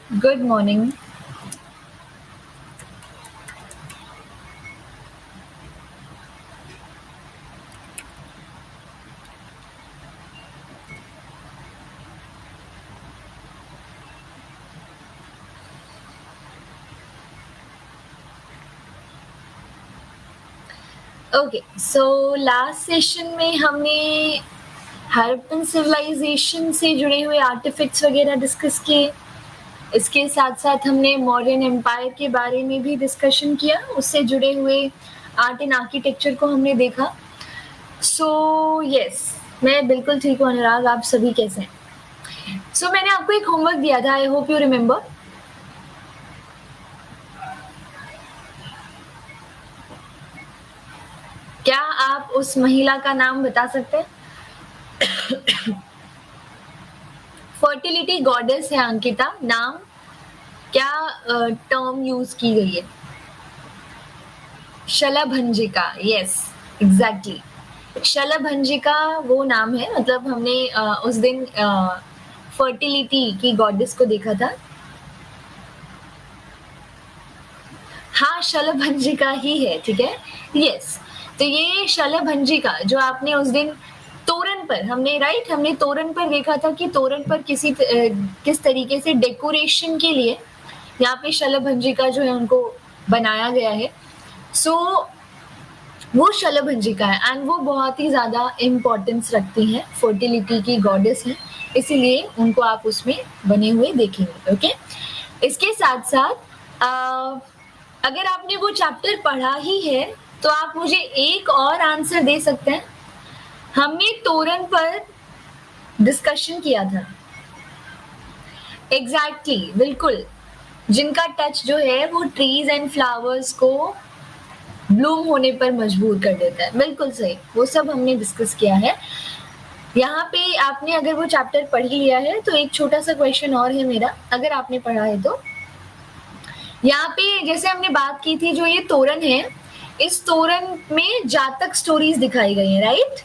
Good morning. Okay, so last session में हमने Harappan civilisation से जुड़े हुए आर्टिफैक्ट्स वगैरह डिस्कस किए। इसके साथ-साथ हमने मौर्यन एम्पायर के बारे में भी डिस्कशन किया, उससे जुड़े हुए आर्ट एंड आर्किटेक्चर को हमने देखा। सो यस, मैं बिल्कुल ठीक हूँ अनुराग, आप सभी कैसे हैं? सो मैंने आपको एक होमवर्क दिया था, आई होप यू रिमेंबर। क्या आप उस महिला का नाम बता सकते हैं? फर्टिलिटी गॉडेस है अंकिता, नाम क्या टर्म यूज की गई है? शलभंजिका, यस एग्जैक्टली। शलभंजिका वो नाम है, मतलब हमने उस दिन फर्टिलिटी की गॉडेस को देखा था। हाँ, शलभंजिका ही है, ठीक है, यस। तो ये शलभंजिका जो आपने उस दिन तोरण पर हमने तोरण पर देखा था कि तोरण पर किस तरीके से डेकोरेशन के लिए यहाँ पे शलभंजिका जो है उनको बनाया गया है। सो वो शलभंजिका है एंड वो बहुत ही ज़्यादा इम्पोर्टेंस रखती हैं, फर्टिलिटी की गॉडेस हैं, इसीलिए उनको आप उसमें बने हुए देखेंगे। ओके, इसके साथ साथ अगर आपने वो चैप्टर पढ़ा ही है तो आप मुझे एक और आंसर दे सकते हैं। हमने तोरण पर डिस्कशन किया था, एग्जैक्टली बिल्कुल, जिनका टच जो है वो ट्रीज एंड फ्लावर्स को ब्लूम होने पर मजबूर कर देता है। बिल्कुल सही, वो सब हमने डिस्कस किया है। यहाँ पे आपने अगर वो चैप्टर पढ़ लिया है तो एक छोटा सा क्वेश्चन और है मेरा, अगर आपने पढ़ा है तो। यहाँ पे जैसे हमने बात की थी, जो ये तोरण है, इस तोरण में जातक स्टोरीज दिखाई गई है, राइट?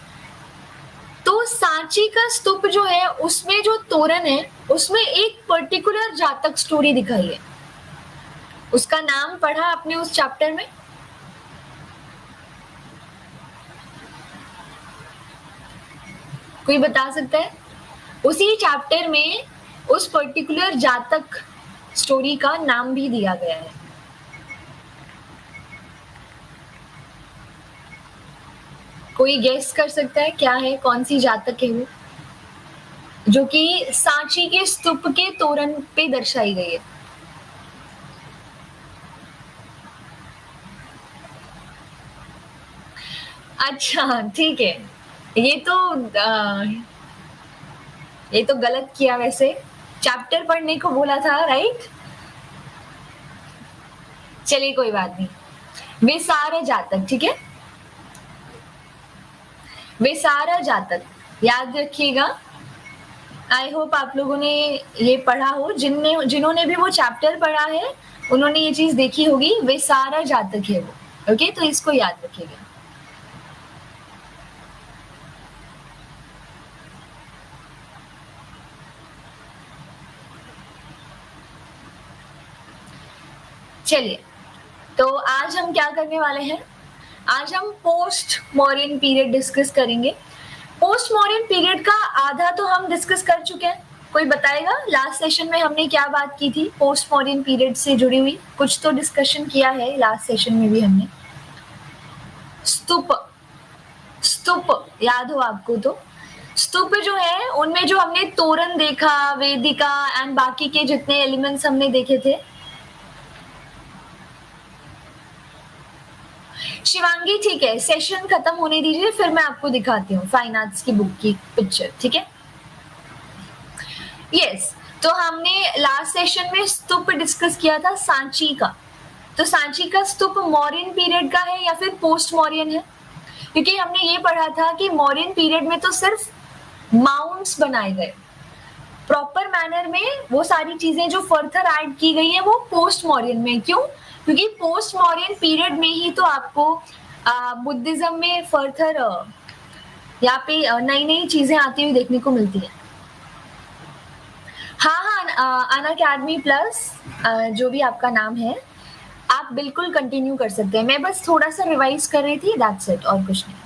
तो सांची का स्तूप जो है उसमें जो तोरण है उसमें एक पर्टिकुलर जातक स्टोरी दिखाई है, उसका नाम पढ़ा आपने उस चैप्टर में? कोई बता सकता है? उसी चैप्टर में उस पर्टिकुलर जातक स्टोरी का नाम भी दिया गया है। कोई गेस कर सकता है क्या है, कौन सी जातक है वो, जो कि सांची के स्तूप के तोरण पे दर्शाई गई है? अच्छा ठीक है, ये तो गलत किया, वैसे चैप्टर पढ़ने को बोला था, राइट? चलिए कोई बात नहीं, विसार जातक, ठीक है, विसार जातक याद रखिएगा। आई होप आप लोगों ने ये पढ़ा हो, जिन्होंने भी वो चैप्टर पढ़ा है उन्होंने ये चीज देखी होगी, विसार जातक है वो। ओके, तो इसको याद रखिएगा। चलिए, तो आज हम क्या करने वाले हैं? आज हम पोस्ट मॉरियन पीरियड डिस्कस करेंगे। पोस्ट मॉरियन पीरियड का आधा तो हम डिस्कस कर चुके हैं। कोई बताएगा लास्ट सेशन में हमने क्या बात की थी पोस्ट मॉरियन पीरियड से जुड़ी हुई? कुछ तो डिस्कशन किया है लास्ट सेशन में भी हमने। स्तूप, स्तूप याद हो आपको? तो स्तूप जो है उनमें जो हमने तोरण देखा, वेदिका एंड बाकी के जितने एलिमेंट्स हमने देखे थे। शिवांगी ठीक है, सेशन खत्म होने दीजिए फिर मैं आपको दिखाती हूँ फाइन आर्ट्स की बुक की पिक्चर, ठीक है? यस, तो हमने लास्ट सेशन में स्तूप डिस्कस किया था सांची का। तो सांची का स्तूप मौर्यन पीरियड का है या फिर पोस्ट मौर्यन है? क्योंकि हमने ये पढ़ा था कि मौर्यन पीरियड में तो सिर्फ माउंट्स बनाए गए, प्रॉपर मैनर में वो सारी चीजें जो फर्दर ऐड की गई है वो पोस्ट मौर्यन में। क्यों? क्योंकि पोस्ट मौर्यन पीरियड में ही तो आपको बुद्धिज्म में फर्दर यहाँ पे नई नई चीजें आती हुई देखने को मिलती है। हाँ हाँ अनअकैडमी प्लस जो भी आपका नाम है, आप बिल्कुल कंटिन्यू कर सकते हैं। मैं बस थोड़ा सा रिवाइज कर रही थी, दैट्स इट, और कुछ नहीं।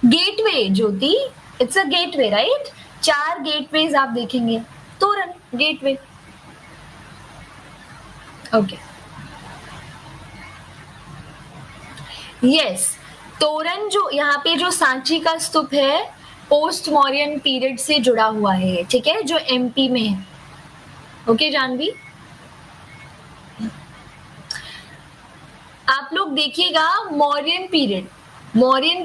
Gateway Jyoti, it's a gateway right. 4 gateways आप देखेंगे, तोरण गेटवे। ओके, यस, तोरण जो यहाँ पे जो सांची का स्तूप है पोस्ट मौर्यन पीरियड से जुड़ा हुआ है, ठीक है, जो एमपी में है। ओके जानवी, आप लोग देखिएगा मौर्यन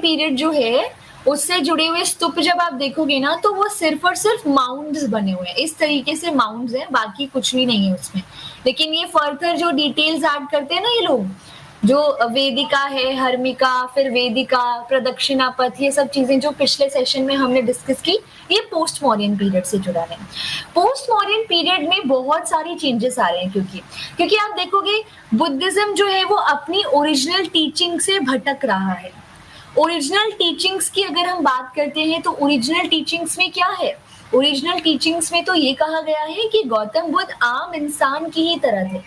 पीरियड जो है उससे जुड़े हुए स्तूप जब आप देखोगे ना, तो वो सिर्फ और सिर्फ माउंट्स बने हुए हैं, इस तरीके से माउंट्स हैं, बाकी कुछ भी नहीं है उसमें। लेकिन ये फर्दर जो डिटेल्स ऐड करते हैं ना ये लोग, जो वेदिका है, हर्मिका, फिर वेदिका, प्रदक्षिणा पथ, ये सब चीजें जो पिछले सेशन में हमने डिस्कस की, ये पोस्ट मौर्यन पीरियड से जुड़ा है। पोस्ट मौर्यन पीरियड में बहुत सारी चेंजेस आ रहे हैं, क्योंकि आप देखोगे बुद्धिज्म जो है वो अपनी ओरिजिनल टीचिंग से भटक रहा है। ओरिजिनल टीचिंग्स की अगर हम बात करते हैं तो ओरिजिनल टीचिंग्स में क्या है? ओरिजिनल टीचिंग्स में तो ये कहा गया है कि गौतम बुद्ध आम इंसान की ही तरह थे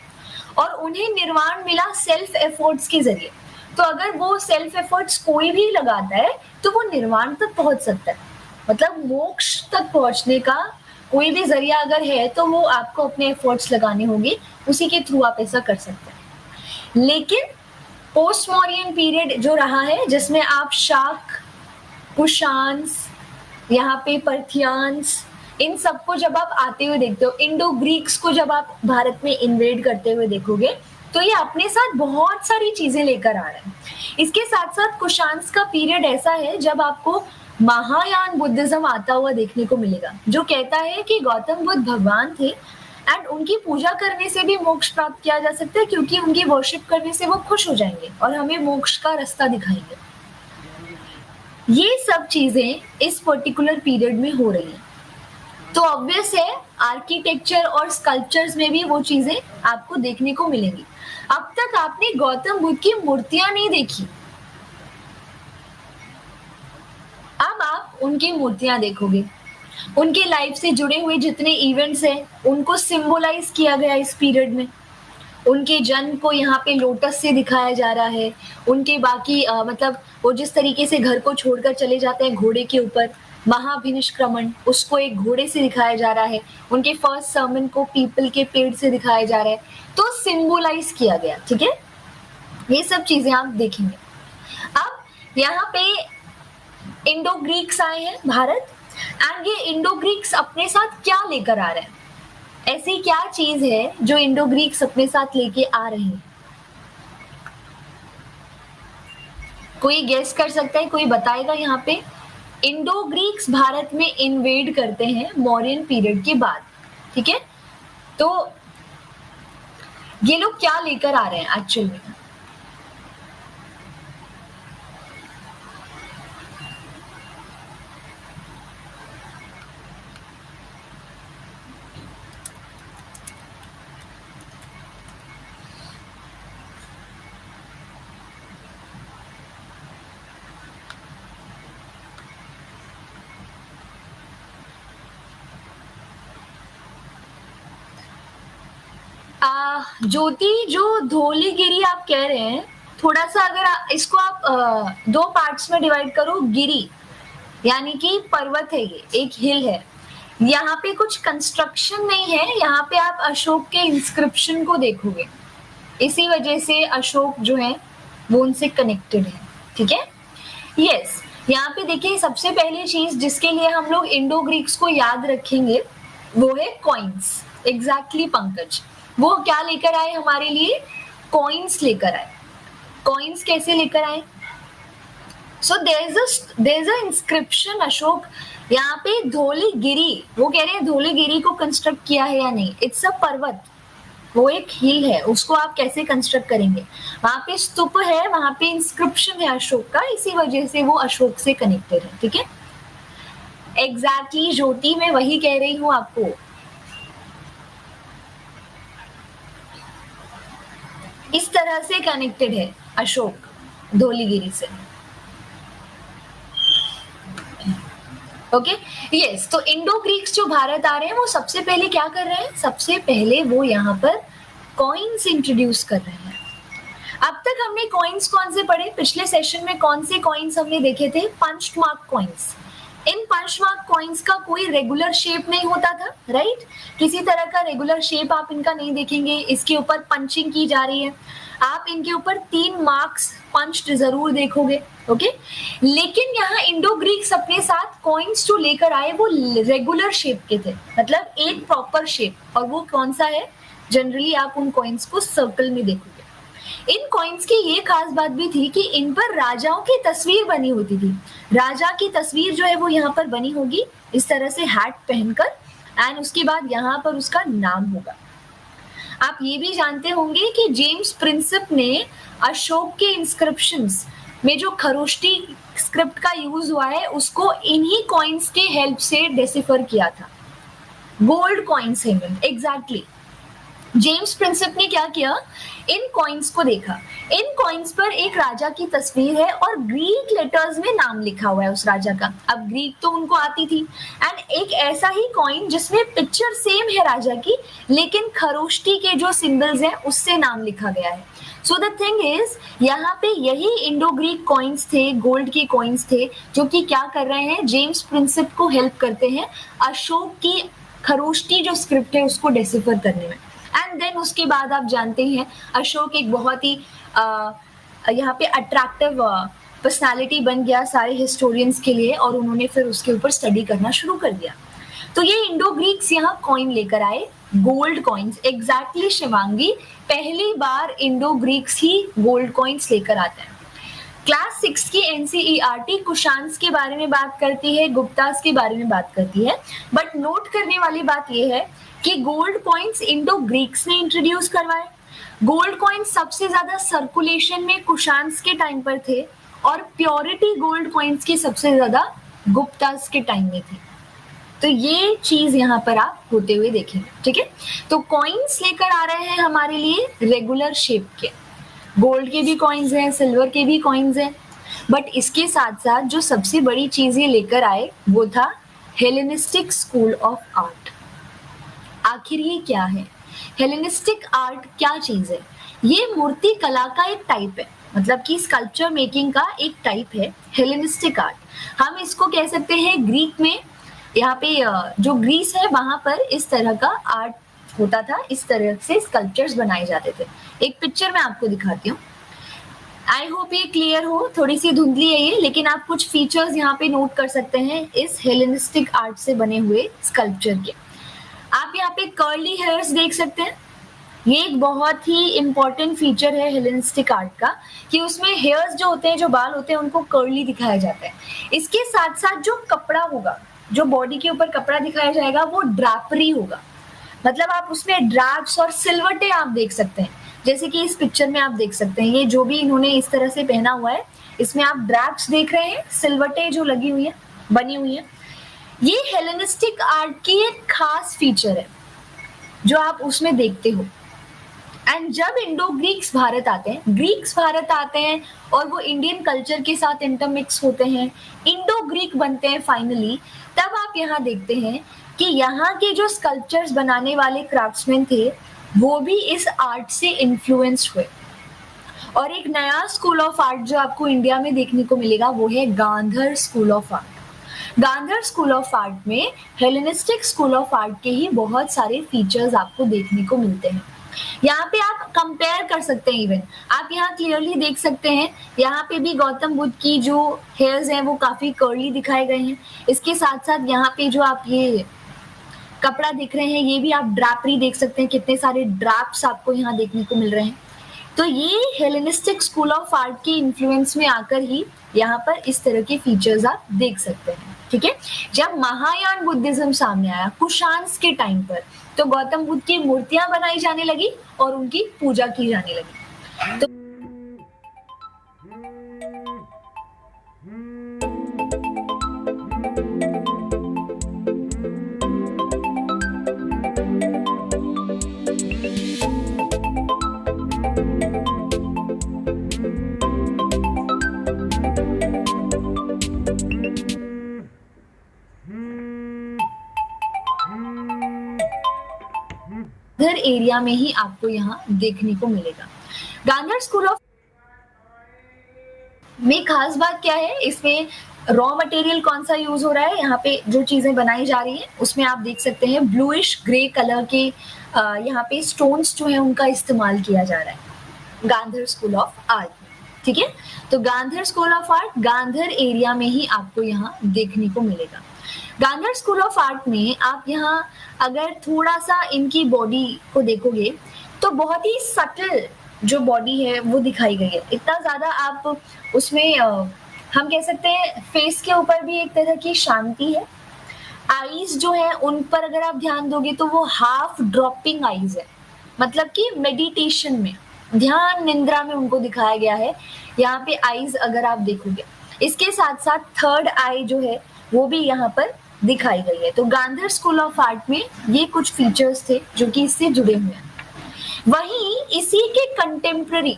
और उन्हें निर्वाण मिला सेल्फ एफर्ट्स के जरिए। तो अगर वो सेल्फ एफर्ट्स कोई भी लगाता है तो वो निर्वाण तक पहुंच सकता है, मतलब मोक्ष तक पहुंचने का कोई भी जरिया अगर है तो वो आपको अपने एफर्ट्स लगाने होंगे, उसी के थ्रू आप ऐसा कर सकते हैं। लेकिन पोस्ट मौर्यन पीरियड जो रहा है, जिसमें आप शाक, कुशान्स, यहाँ पे पर्थियान्स, इन सबको जब आप आते हुए देखते हो, इंडो ग्रीक्स को जब आप भारत में इन्वेड करते हुए देखोगे, तो ये अपने साथ बहुत सारी चीजें लेकर आ रहे हैं। इसके साथ साथ कुशान्स का पीरियड ऐसा है जब आपको महायान बुद्धिज्म आता हुआ देखने को मिलेगा, जो कहता है कि गौतम बुद्ध भगवान थे एंड उनकी पूजा करने से भी मोक्ष प्राप्त किया जा सकता है, क्योंकि उनकी वर्शिप करने से वो खुश हो जाएंगे और हमें मोक्ष का रास्ता दिखाएंगे। ये सब चीजें इस पर्टिकुलर पीरियड में हो रही हैं। तो ऑब्वियस है आर्किटेक्चर और स्कल्पचर्स में भी वो चीजें आपको देखने को मिलेंगी। अब तक आपने गौतम बुद्ध की मूर्तियां नहीं देखी, अब आप उनकी मूर्तियां देखोगे। उनके लाइफ से जुड़े हुए जितने इवेंट्स हैं उनको सिंबलाइज किया गया इस पीरियड में। उनके जन्म को यहाँ पे लोटस से दिखाया जा रहा है। उनके बाकी मतलब वो जिस तरीके से घर को छोड़कर चले जाते हैं घोड़े के ऊपर, महाभिनिष्क्रमण, उसको एक घोड़े से दिखाया जा रहा है। उनके फर्स्ट सर्मन को पीपल के पेड़ से दिखाया जा रहा है, तो सिंबलाइज किया गया, ठीक है। ये सब चीजें आप देखेंगे। अब यहाँ पे इंडो ग्रीक्स आए हैं भारत, एंड ये इंडो ग्रीक्स अपने साथ क्या लेकर आ रहे हैं? ऐसी क्या चीज है जो इंडो ग्रीक्स अपने साथ लेके आ रहे हैं? कोई गेस कर सकता है? कोई बताएगा? यहाँ पे इंडो ग्रीक्स भारत में इन्वेड करते हैं मौर्यन पीरियड के बाद, ठीक है। तो ये लोग क्या लेकर आ रहे हैं एक्चुअल में? ज्योति, जो धौलीगिरी आप कह रहे हैं, थोड़ा सा अगर इसको आप 2 पार्ट्स में डिवाइड करो। गिरी यानी कि पर्वत है, ये एक हिल है। यहाँ पे कुछ कंस्ट्रक्शन नहीं है, यहाँ पे आप अशोक के इंस्क्रिप्शन को देखोगे, इसी वजह से अशोक जो है वो उनसे कनेक्टेड है, ठीक है। यस, यहाँ पे देखिए सबसे पहली चीज जिसके लिए हम लोग इंडो ग्रीक्स को याद रखेंगे वो है कॉइन्स। एग्जैक्टली पंकज, वो क्या लेकर आए हमारे लिए? कॉइन्स लेकर आए। कॉइन्स कैसे लेकर आए? So there is a inscription Ashoka, यहाँ पे धौलीगिरी, वो कह रहे हैं धौलीगिरी को कंस्ट्रक्ट किया है या नहीं? इट्स अ पर्वत, वो एक हिल है, उसको आप कैसे कंस्ट्रक्ट करेंगे? वहां पे स्तूप है, वहां पे इंस्क्रिप्शन है अशोक का, इसी वजह से वो अशोक से कनेक्टेड है, ठीक है। एग्जैक्टली ज्योति, मैं वही कह रही हूँ आपको। इस तरह से कनेक्टेड है अशोक धौलीगिरी से। Okay yes. तो इंडो ग्रीक्स जो भारत आ रहे हैं वो सबसे पहले क्या कर रहे हैं, सबसे पहले वो यहाँ पर कॉइन्स इंट्रोड्यूस कर रहे हैं। अब तक हमने कॉइन्स कौन से पढ़े, पिछले सेशन में कौन से कॉइन्स हमने देखे थे, पंच्ड मार्क कॉइन्स। इन पंच मार्क कॉइन्स का कोई रेगुलर शेप नहीं होता था, राइट। किसी तरह का रेगुलर शेप आप इनका नहीं देखेंगे, इसके ऊपर पंचिंग की जा रही है, आप इनके ऊपर 3 मार्क्स पंच्ड जरूर देखोगे, ओके। लेकिन यहाँ इंडो ग्रीक्स अपने साथ कॉइन्स जो लेकर आए वो रेगुलर शेप के थे, मतलब एक प्रॉपर शेप, और वो कौन सा है, जनरली आप उन कॉइन्स को सर्कल में देखोगे। इन कॉइन्स की ये खास बात भी थी कि इन पर राजाओं की तस्वीर बनी होती थी। राजा की तस्वीर जो है वो यहाँ पर बनी होगी इस तरह से हैट पहनकर, एंड उसके बाद यहाँ पर उसका नाम होगा। आप ये भी जानते होंगे कि जेम्स प्रिंसेप ने अशोक के इंस्क्रिप्शंस में जो खरोष्टी स्क्रिप्ट का यूज हुआ है उसको इन्हीं कॉइन्स के हेल्प से डेसिफर किया था, गोल्ड कॉइन्स है एग्जैक्टली। जेम्स प्रिंसेप ने क्या किया, इन कॉइन्स को देखा, इन कॉइन्स पर एक राजा की तस्वीर है और ग्रीक लेटर्स में नाम लिखा हुआ है उस राजा का। अब ग्रीक तो उनको आती थी, एंड एक ऐसा ही कॉइन जिसमें पिक्चर सेम है राजा की, लेकिन खरोष्टी के जो सिंबल्स हैं उससे नाम लिखा गया है। सो द थिंग इज, यहाँ पे यही इंडो ग्रीक कॉइन्स थे, गोल्ड के कॉइन्स थे, जो कि क्या कर रहे हैं, जेम्स प्रिंसेप को हेल्प करते हैं अशोक की खरोष्टी जो स्क्रिप्ट है उसको डेसिफर करने में। एंड देन उसके बाद आप जानते हैं अशोक एक बहुत ही यहाँ पे अट्रैक्टिव पर्सनालिटी बन गया सारे हिस्टोरियंस के लिए, और उन्होंने फिर उसके ऊपर स्टडी करना शुरू कर दिया। तो ये इंडो ग्रीक्स यहाँ कॉइन लेकर आए, गोल्ड कॉइन्स। एग्जैक्टली शिवांगी, पहली बार इंडो ग्रीक्स ही गोल्ड कॉइन्स लेकर आते हैं। क्लास 6 की एनसीईआरटी कुशान्स के बारे में बात करती है, गुप्तास के बारे में बात करती है, बट नोट करने वाली बात यह है कि गोल्ड कॉइन्स इंडो ग्रीक्स ने इंट्रोड्यूस करवाए। गोल्ड कॉइन्स सबसे ज्यादा सर्कुलेशन में कुशान्स के टाइम पर थे, और प्योरिटी गोल्ड कॉइन्स की सबसे ज्यादा गुप्तास के टाइम में थी। तो ये चीज यहाँ पर आप होते हुए देखेंगे, ठीक है। तो कॉइन्स लेकर आ रहे हैं हमारे लिए रेगुलर शेप के, गोल्ड के भी कॉइन्स हैं, सिल्वर के भी कॉइन्स हैं, बट इसके साथ साथ जो सबसे बड़ी चीज ये लेकर आए वो था हेलेनिस्टिक स्कूल ऑफ आर्ट। आखिर ये क्या है, हेलेनिस्टिक आर्ट क्या चीज है? ये मूर्ति कला का एक टाइप है, मतलब कि स्कल्पचर मेकिंग का एक टाइप है हेलेनिस्टिक आर्ट। हम इसको कह सकते हैं ग्रीक में, यहाँ पे जो ग्रीस है वहां पर इस तरह का आर्ट होता था, इस तरह से स्कल्पचर्स बनाए जाते थे। एक पिक्चर मैं आपको दिखाती हूँ, आई होप ये क्लियर हो, थोड़ी सी धुंधली है ये, लेकिन आप कुछ फीचर्स यहाँ पे नोट कर सकते हैं इस हेलेनिस्टिक आर्ट से बने हुए स्कल्पचर के। आप यहाँ पे कर्ली हेयर्स देख सकते हैं, ये एक बहुत ही इंपॉर्टेंट फीचर है हेलेनिस्टिक आर्ट का, कि उसमें हेयर्स जो होते हैं, जो बाल होते हैं, उनको कर्ली दिखाया जाता है। इसके साथ साथ जो कपड़ा होगा, जो बॉडी के ऊपर कपड़ा दिखाया जाएगा वो ड्रापरी होगा, मतलब आप उसमें ड्रैप्स और सिलवटें आप देख सकते हैं, जैसे कि इस पिक्चर में आप देख सकते हैं। ये जो भी इन्होंने इस तरह से पहना हुआ है, इसमें आप ड्रैप्स देख रहे हैं, सिलवटें जो लगी हुई है, बनी हुई है। ये हेलेनिस्टिक आर्ट की एक खास फीचर है जो आप उसमें देखते हो। एंड जब इंडो ग्रीक्स भारत आते हैं, ग्रीक्स भारत आते हैं और वो इंडियन कल्चर के साथ इंटरमिक्स होते हैं, इंडो ग्रीक बनते हैं फाइनली, तब आप यहाँ देखते हैं कि यहाँ के जो स्कल्पचर्स बनाने वाले क्राफ्ट्समैन थे वो भी इस आर्ट से इन्फ्लुएंस्ड हुए। और एक नया स्कूल ऑफ आर्ट जो आपको इंडिया में देखने को मिलेगा वो है Gandhar school of art. Gandhar school of art में हेलेनिस्टिक स्कूल ऑफ आर्ट के ही बहुत सारे फीचर्स आपको देखने को मिलते हैं। यहाँ पे आप कंपेयर कर सकते हैं, इवन आप यहाँ क्लियरली देख सकते हैं, यहाँ पे भी गौतम बुद्ध की जो हेयर्स हैं वो काफी कर्ली दिखाए गए हैं। इसके साथ साथ यहाँ पे जो आप ये कपड़ा दिख रहे हैं, ये भी आप ड्रापरी देख सकते हैं, कितने सारे ड्राप्स आपको यहाँ देखने को मिल रहे हैं। तो ये हेलेनिस्टिक स्कूल ऑफ आर्ट के इन्फ्लुएंस में आकर ही यहाँ पर इस तरह के फीचर्स आप देख सकते हैं, ठीक है। जब महायान बुद्धिज्म सामने आया कुशान्स के टाइम पर, तो गौतम बुद्ध की मूर्तियां बनाई जाने लगी और उनकी पूजा की जाने लगी। तो गांधर एरिया में ही आपको यहाँ देखने को मिलेगा। गांधर स्कूल ऑफ में खास बात क्या है, इसमें रॉ मटेरियल कौन सा यूज हो रहा है, यहाँ पे जो चीजें बनाई जा रही है उसमें आप देख सकते हैं ब्लूइश ग्रे कलर के यहाँ पे स्टोन्स जो है उनका इस्तेमाल किया जा रहा है गांधर स्कूल ऑफ आर्ट। ठीक है, तो Gandhar school of art Gandhar area में ही आपको यहाँ देखने को मिलेगा। गांधर स्कूल ऑफ आर्ट में आप यहाँ अगर थोड़ा सा इनकी बॉडी को देखोगे तो बहुत ही सटल जो बॉडी है वो दिखाई गई है। इतना ज्यादा आप उसमें हम कह सकते हैं फेस के ऊपर भी एक तरह की शांति है। आईज जो है उन पर अगर आप ध्यान दोगे तो वो हाफ ड्रॉपिंग आईज है, मतलब कि मेडिटेशन में, ध्यान निंद्रा में उनको दिखाया गया है यहाँ पे आईज अगर आप देखोगे। इसके साथ साथ थर्ड आई जो है वो भी यहाँ पर दिखाई गई है। तो गांधर स्कूल ऑफ आर्ट में ये कुछ फीचर्स थे जो कि इससे जुड़े हुए हैं। वहीं इसी के कंटेम्प्ररी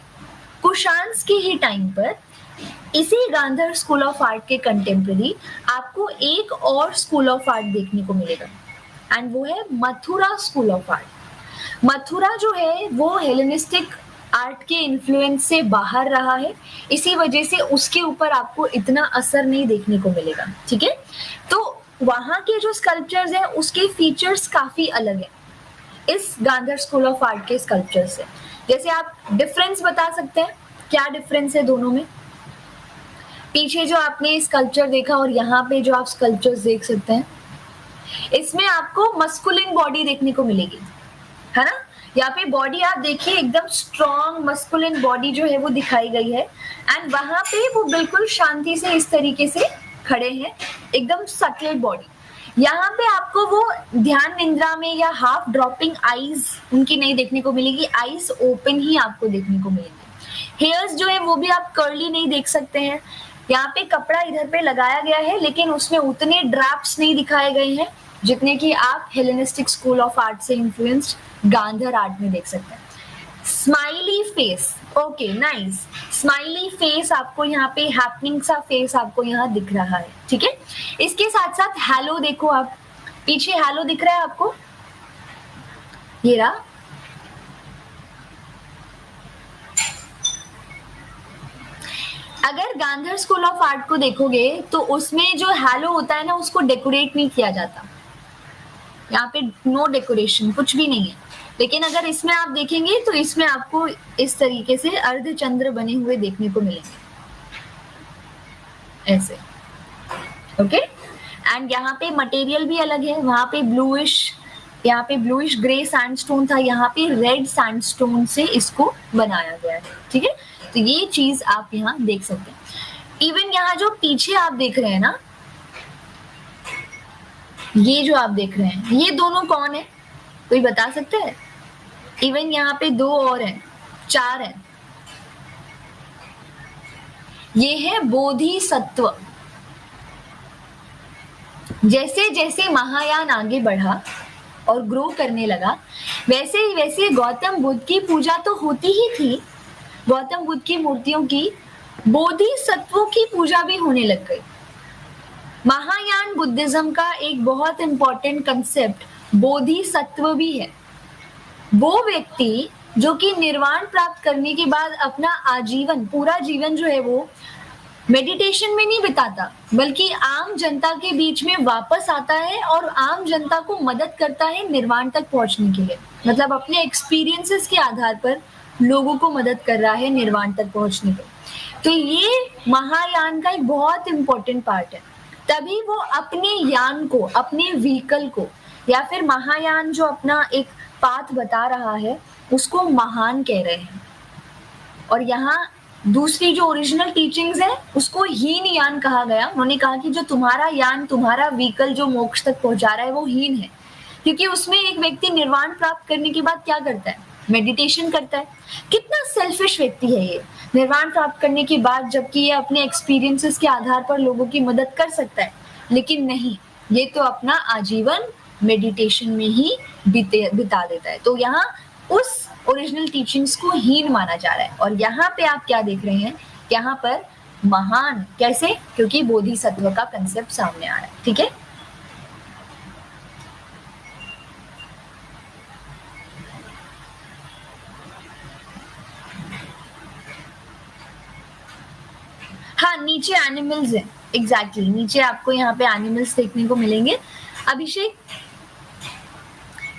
कुशांस के ही टाइम पर इसी गांधर स्कूल ऑफ आर्ट के कंटेम्प्ररी आपको एक और स्कूल ऑफ आर्ट देखने को मिलेगा एंड वो है Mathura school of art. Mathura जो है वो हेलेनिस्टिक आर्ट के इन्फ्लुएंस से बाहर रहा है, इसी वजह से उसके ऊपर आपको इतना असर नहीं देखने को मिलेगा। ठीक है, तो वहां के जो स्कल्पचर्स हैं उसके फीचर्स काफी अलग है इस गांधर स्कूल ऑफ आर्ट के स्कल्पचर से। जैसे आप डिफरेंस बता सकते हैं, क्या डिफरेंस है दोनों में? पीछे जो आपने स्कल्पचर देखा और यहाँ पे जो आप स्कल्पचर्स देख सकते हैं, इसमें आपको मस्कुलिन बॉडी देखने को मिलेगी, है ना। यहाँ पे बॉडी आप देखिए एकदम स्ट्रॉन्ग मस्कुलिन बॉडी जो है वो दिखाई गई है एंड वहां पे वो बिल्कुल शांति से इस तरीके से खड़े हैं, एकदम सटल बॉडी। यहाँ पे आपको वो ध्यान निंद्रा में या हाफ ड्रॉपिंग आईज उनकी नहीं देखने को मिलेगी, आईज ओपन ही आपको देखने को मिलेगी। हेयर्स जो है वो भी आप कर्ली नहीं देख सकते हैं। यहाँ पे कपड़ा इधर पे लगाया गया है लेकिन उसमें उतने ड्रैप्स नहीं दिखाए गए हैं जितने कि आप हेलेनिस्टिक स्कूल ऑफ आर्ट से इन्फ्लुएंस्ड गांधर आर्ट में देख सकते हैं। Smiley face, okay nice, smiley face आपको यहाँ पे हैपनिंग सा फेस आपको यहाँ दिख रहा है। ठीक है, इसके साथ साथ हैलो देखो आप, पीछे हैलो दिख रहा है आपको, ये रहा। अगर गांधर स्कूल ऑफ आर्ट को देखोगे तो उसमें जो हैलो होता है ना उसको डेकोरेट नहीं किया जाता, यहाँ पे नो डेकोरेशन, कुछ भी नहीं है। लेकिन अगर इसमें आप देखेंगे तो इसमें आपको इस तरीके से अर्धचंद्र बने हुए देखने को मिलेंगे ऐसे। ओके, एंड यहाँ पे मटेरियल भी अलग है, वहां पे ब्लूइश, यहाँ पे ब्लूइश ग्रे सैंडस्टोन था, यहाँ पे रेड सैंडस्टोन से इसको बनाया गया है। ठीक है, तो ये चीज आप यहाँ देख सकते हैं। इवन यहाँ जो पीछे आप देख रहे हैं ना, ये जो आप देख रहे हैं ये दोनों कौन है, कोई बता सकते हैं? इवन यहाँ पे दो और हैं, चार हैं, ये है बोधिसत्व। जैसे जैसे महायान आगे बढ़ा और ग्रो करने लगा वैसे वैसे गौतम बुद्ध की पूजा तो होती ही थी, गौतम बुद्ध की मूर्तियों की, बोधिसत्वों की पूजा भी होने लग गई। महायान बुद्धिज्म का एक बहुत इंपॉर्टेंट कंसेप्ट बोधिसत्व भी है। वो व्यक्ति जो कि निर्वाण प्राप्त करने के बाद अपना आजीवन, पूरा जीवन जो है वो मेडिटेशन में नहीं बिताता, बल्कि आम जनता के बीच में वापस आता है और आम जनता को मदद करता है निर्वाण तक पहुंचने के लिए। मतलब अपने एक्सपीरियंसेस के आधार पर लोगों को मदद कर रहा है निर्वाण तक पहुंचने के। तो ये महायान का एक बहुत इंपॉर्टेंट पार्ट है। तभी वो अपने यान को, अपने व्हीकल को, या फिर महायान जो अपना एक पाथ बता रहा है उसको महान कह रहे हैं। और यहाँ दूसरी जो ओरिजिनल टीचिंग्स है उसको हीन यान कहा गया। उन्होंने कहा कि जो तुम्हारा यान, तुम्हारा व्हीकल जो मोक्ष तक पहुंचा रहा है वो हीन है, क्योंकि उसमें एक व्यक्ति निर्वाण प्राप्त करने के बाद क्या करता है? मेडिटेशन करता है। कितना सेल्फिश व्यक्ति है ये, निर्वाण प्राप्त करने के बाद, जबकि ये अपने एक्सपीरियंसेस के आधार पर लोगों की मदद कर सकता है, लेकिन नहीं, ये तो अपना आजीवन मेडिटेशन में ही बिता देता है। तो यहाँ उस ओरिजिनल टीचिंग्स को हीन माना जा रहा है। और यहाँ पे आप क्या देख रहे हैं, यहाँ पर महान कैसे? क्योंकि बोधिसत्व का कंसेप्ट सामने आ रहा है। ठीक है, नीचे एनिमल्स है, एग्जैक्टली नीचे आपको यहाँ पे एनिमल्स देखने को मिलेंगे। अभिषेक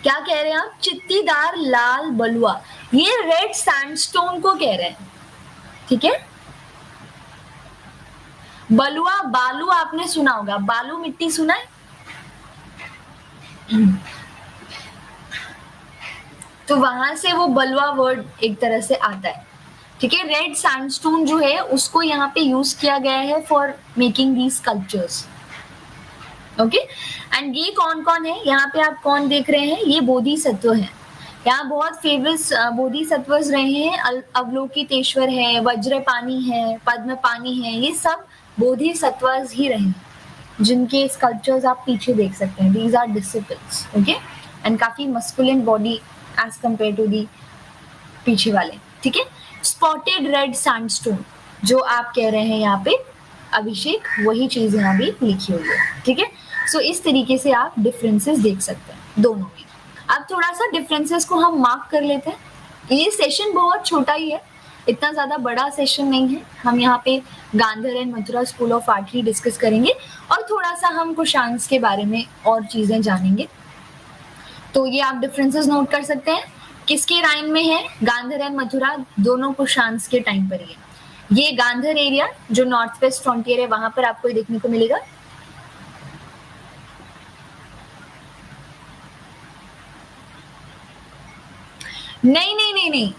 क्या कह रहे हैं आप? चित्तीदार लाल बलुआ, ये रेड सैंडस्टोन को कह रहे हैं, ठीक है। बलुआ बालू आपने सुना होगा, बालू मिट्टी सुना है? तो वहां से वो बलुआ वर्ड एक तरह से आता है, ठीक है। रेड सैंडस्टोन जो है उसको यहाँ पे यूज किया गया है for making these sculptures, okay. And ये कौन कौन है यहाँ पे आप कौन देख रहे हैं? ये बोधिसत्व है। यहाँ बहुत फेमस बोधिसत्वस रहे हैं, अवलोकितेश्वर है, वज्रपाणी है, पद्मपाणी है, ये सब बोधिसत्वस ही रहे हैं जिनके स्कल्पचर्स आप पीछे देख सकते हैं। These are disciples, okay. And काफी masculine body as compare to the पीछे वाले, ठीक है। स्पॉटेड रेड सैंडस्टोन जो आप कह रहे हैं यहाँ पे अभिषेक, वही चीज यहाँ भी लिखी हुई है, ठीक है। सो इस तरीके से आप डिफरेंसेस देख सकते हैं दोनों में। अब थोड़ा सा डिफरेंसेस को हम मार्क कर लेते हैं। ये सेशन बहुत छोटा ही है, इतना ज्यादा बड़ा सेशन नहीं है। हम यहाँ पे Gandhar and Mathura school of art ही डिस्कस करेंगे और थोड़ा सा हम कुशांस के बारे में और चीजें जानेंगे। तो ये आप डिफरेंसेस नोट कर सकते हैं, किसके राइम में है? गांधर एंड मथुरा दोनों कुशांस के टाइम पर ही है। ये गांधर एरिया जो नॉर्थ वेस्ट फ्रंटियर है वहां पर आपको देखने को मिलेगा। नहीं नहीं नहीं नहीं,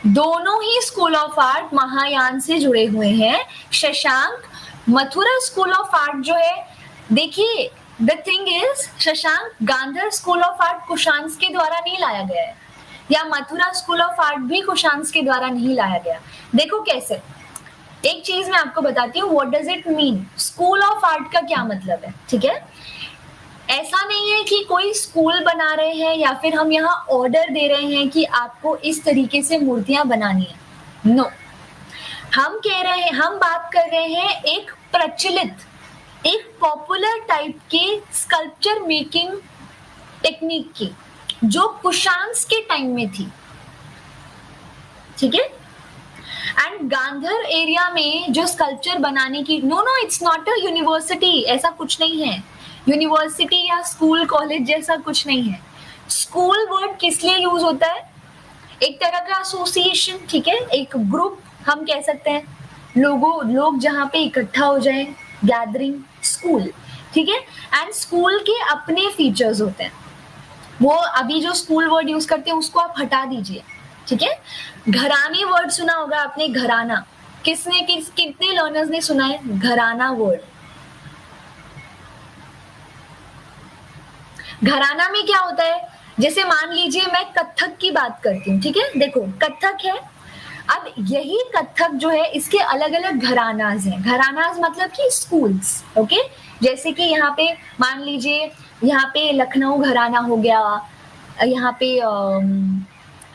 दोनों ही स्कूल ऑफ आर्ट महायान से जुड़े हुए हैं। Shashank, Mathura school of art जो है, देखिए the thing is Shashank, Gandhar school of art Kushans के द्वारा नहीं लाया गया है, या मथुरा स्कूल ऑफ आर्ट भी कुशांस के द्वारा नहीं लाया गया। देखो कैसे, एक चीज मैं आपको बताती हूँ, what does it mean, school of art का क्या मतलब है, ठीक है। ऐसा नहीं है कि कोई स्कूल बना रहे हैं या फिर हम यहाँ ऑर्डर दे रहे हैं कि आपको इस तरीके से मूर्तियां बनानी है, नो। हम कह रहे हैं, हम बात कर रहे हैं एक प्रचलित, एक पॉपुलर टाइप के स्कल्पचर मेकिंग टेक्निक की जो कुशांस के टाइम में थी, ठीक है। एंड गांधर एरिया में जो स्कल्पचर बनाने की, no no it's not a university, ऐसा कुछ नहीं है, यूनिवर्सिटी या स्कूल कॉलेज जैसा कुछ नहीं है। स्कूल वर्ड किस लिए यूज होता है? एक तरह का एसोसिएशन, ठीक है, एक ग्रुप हम कह सकते हैं, लोग जहाँ पे इकट्ठा हो जाए, गैदरिंग, स्कूल, ठीक है। एंड स्कूल के अपने फीचर्स होते हैं, वो अभी जो स्कूल वर्ड यूज करते हैं उसको आप हटा दीजिए, ठीक है। घराने वर्ड सुना होगा आपने, घराना, कितने लर्नर्स ने सुना है घराना वर्ड? घराना में क्या होता है? जैसे मान लीजिए मैं कथक की बात करती हूँ, ठीक है, देखो कथक है, अब यही कथक जो है इसके अलग अलग घरानाज हैं। घरानाज मतलब कि स्कूल्स, ओके। जैसे कि यहाँ पे मान लीजिए, यहाँ पे लखनऊ घराना हो गया, यहाँ पे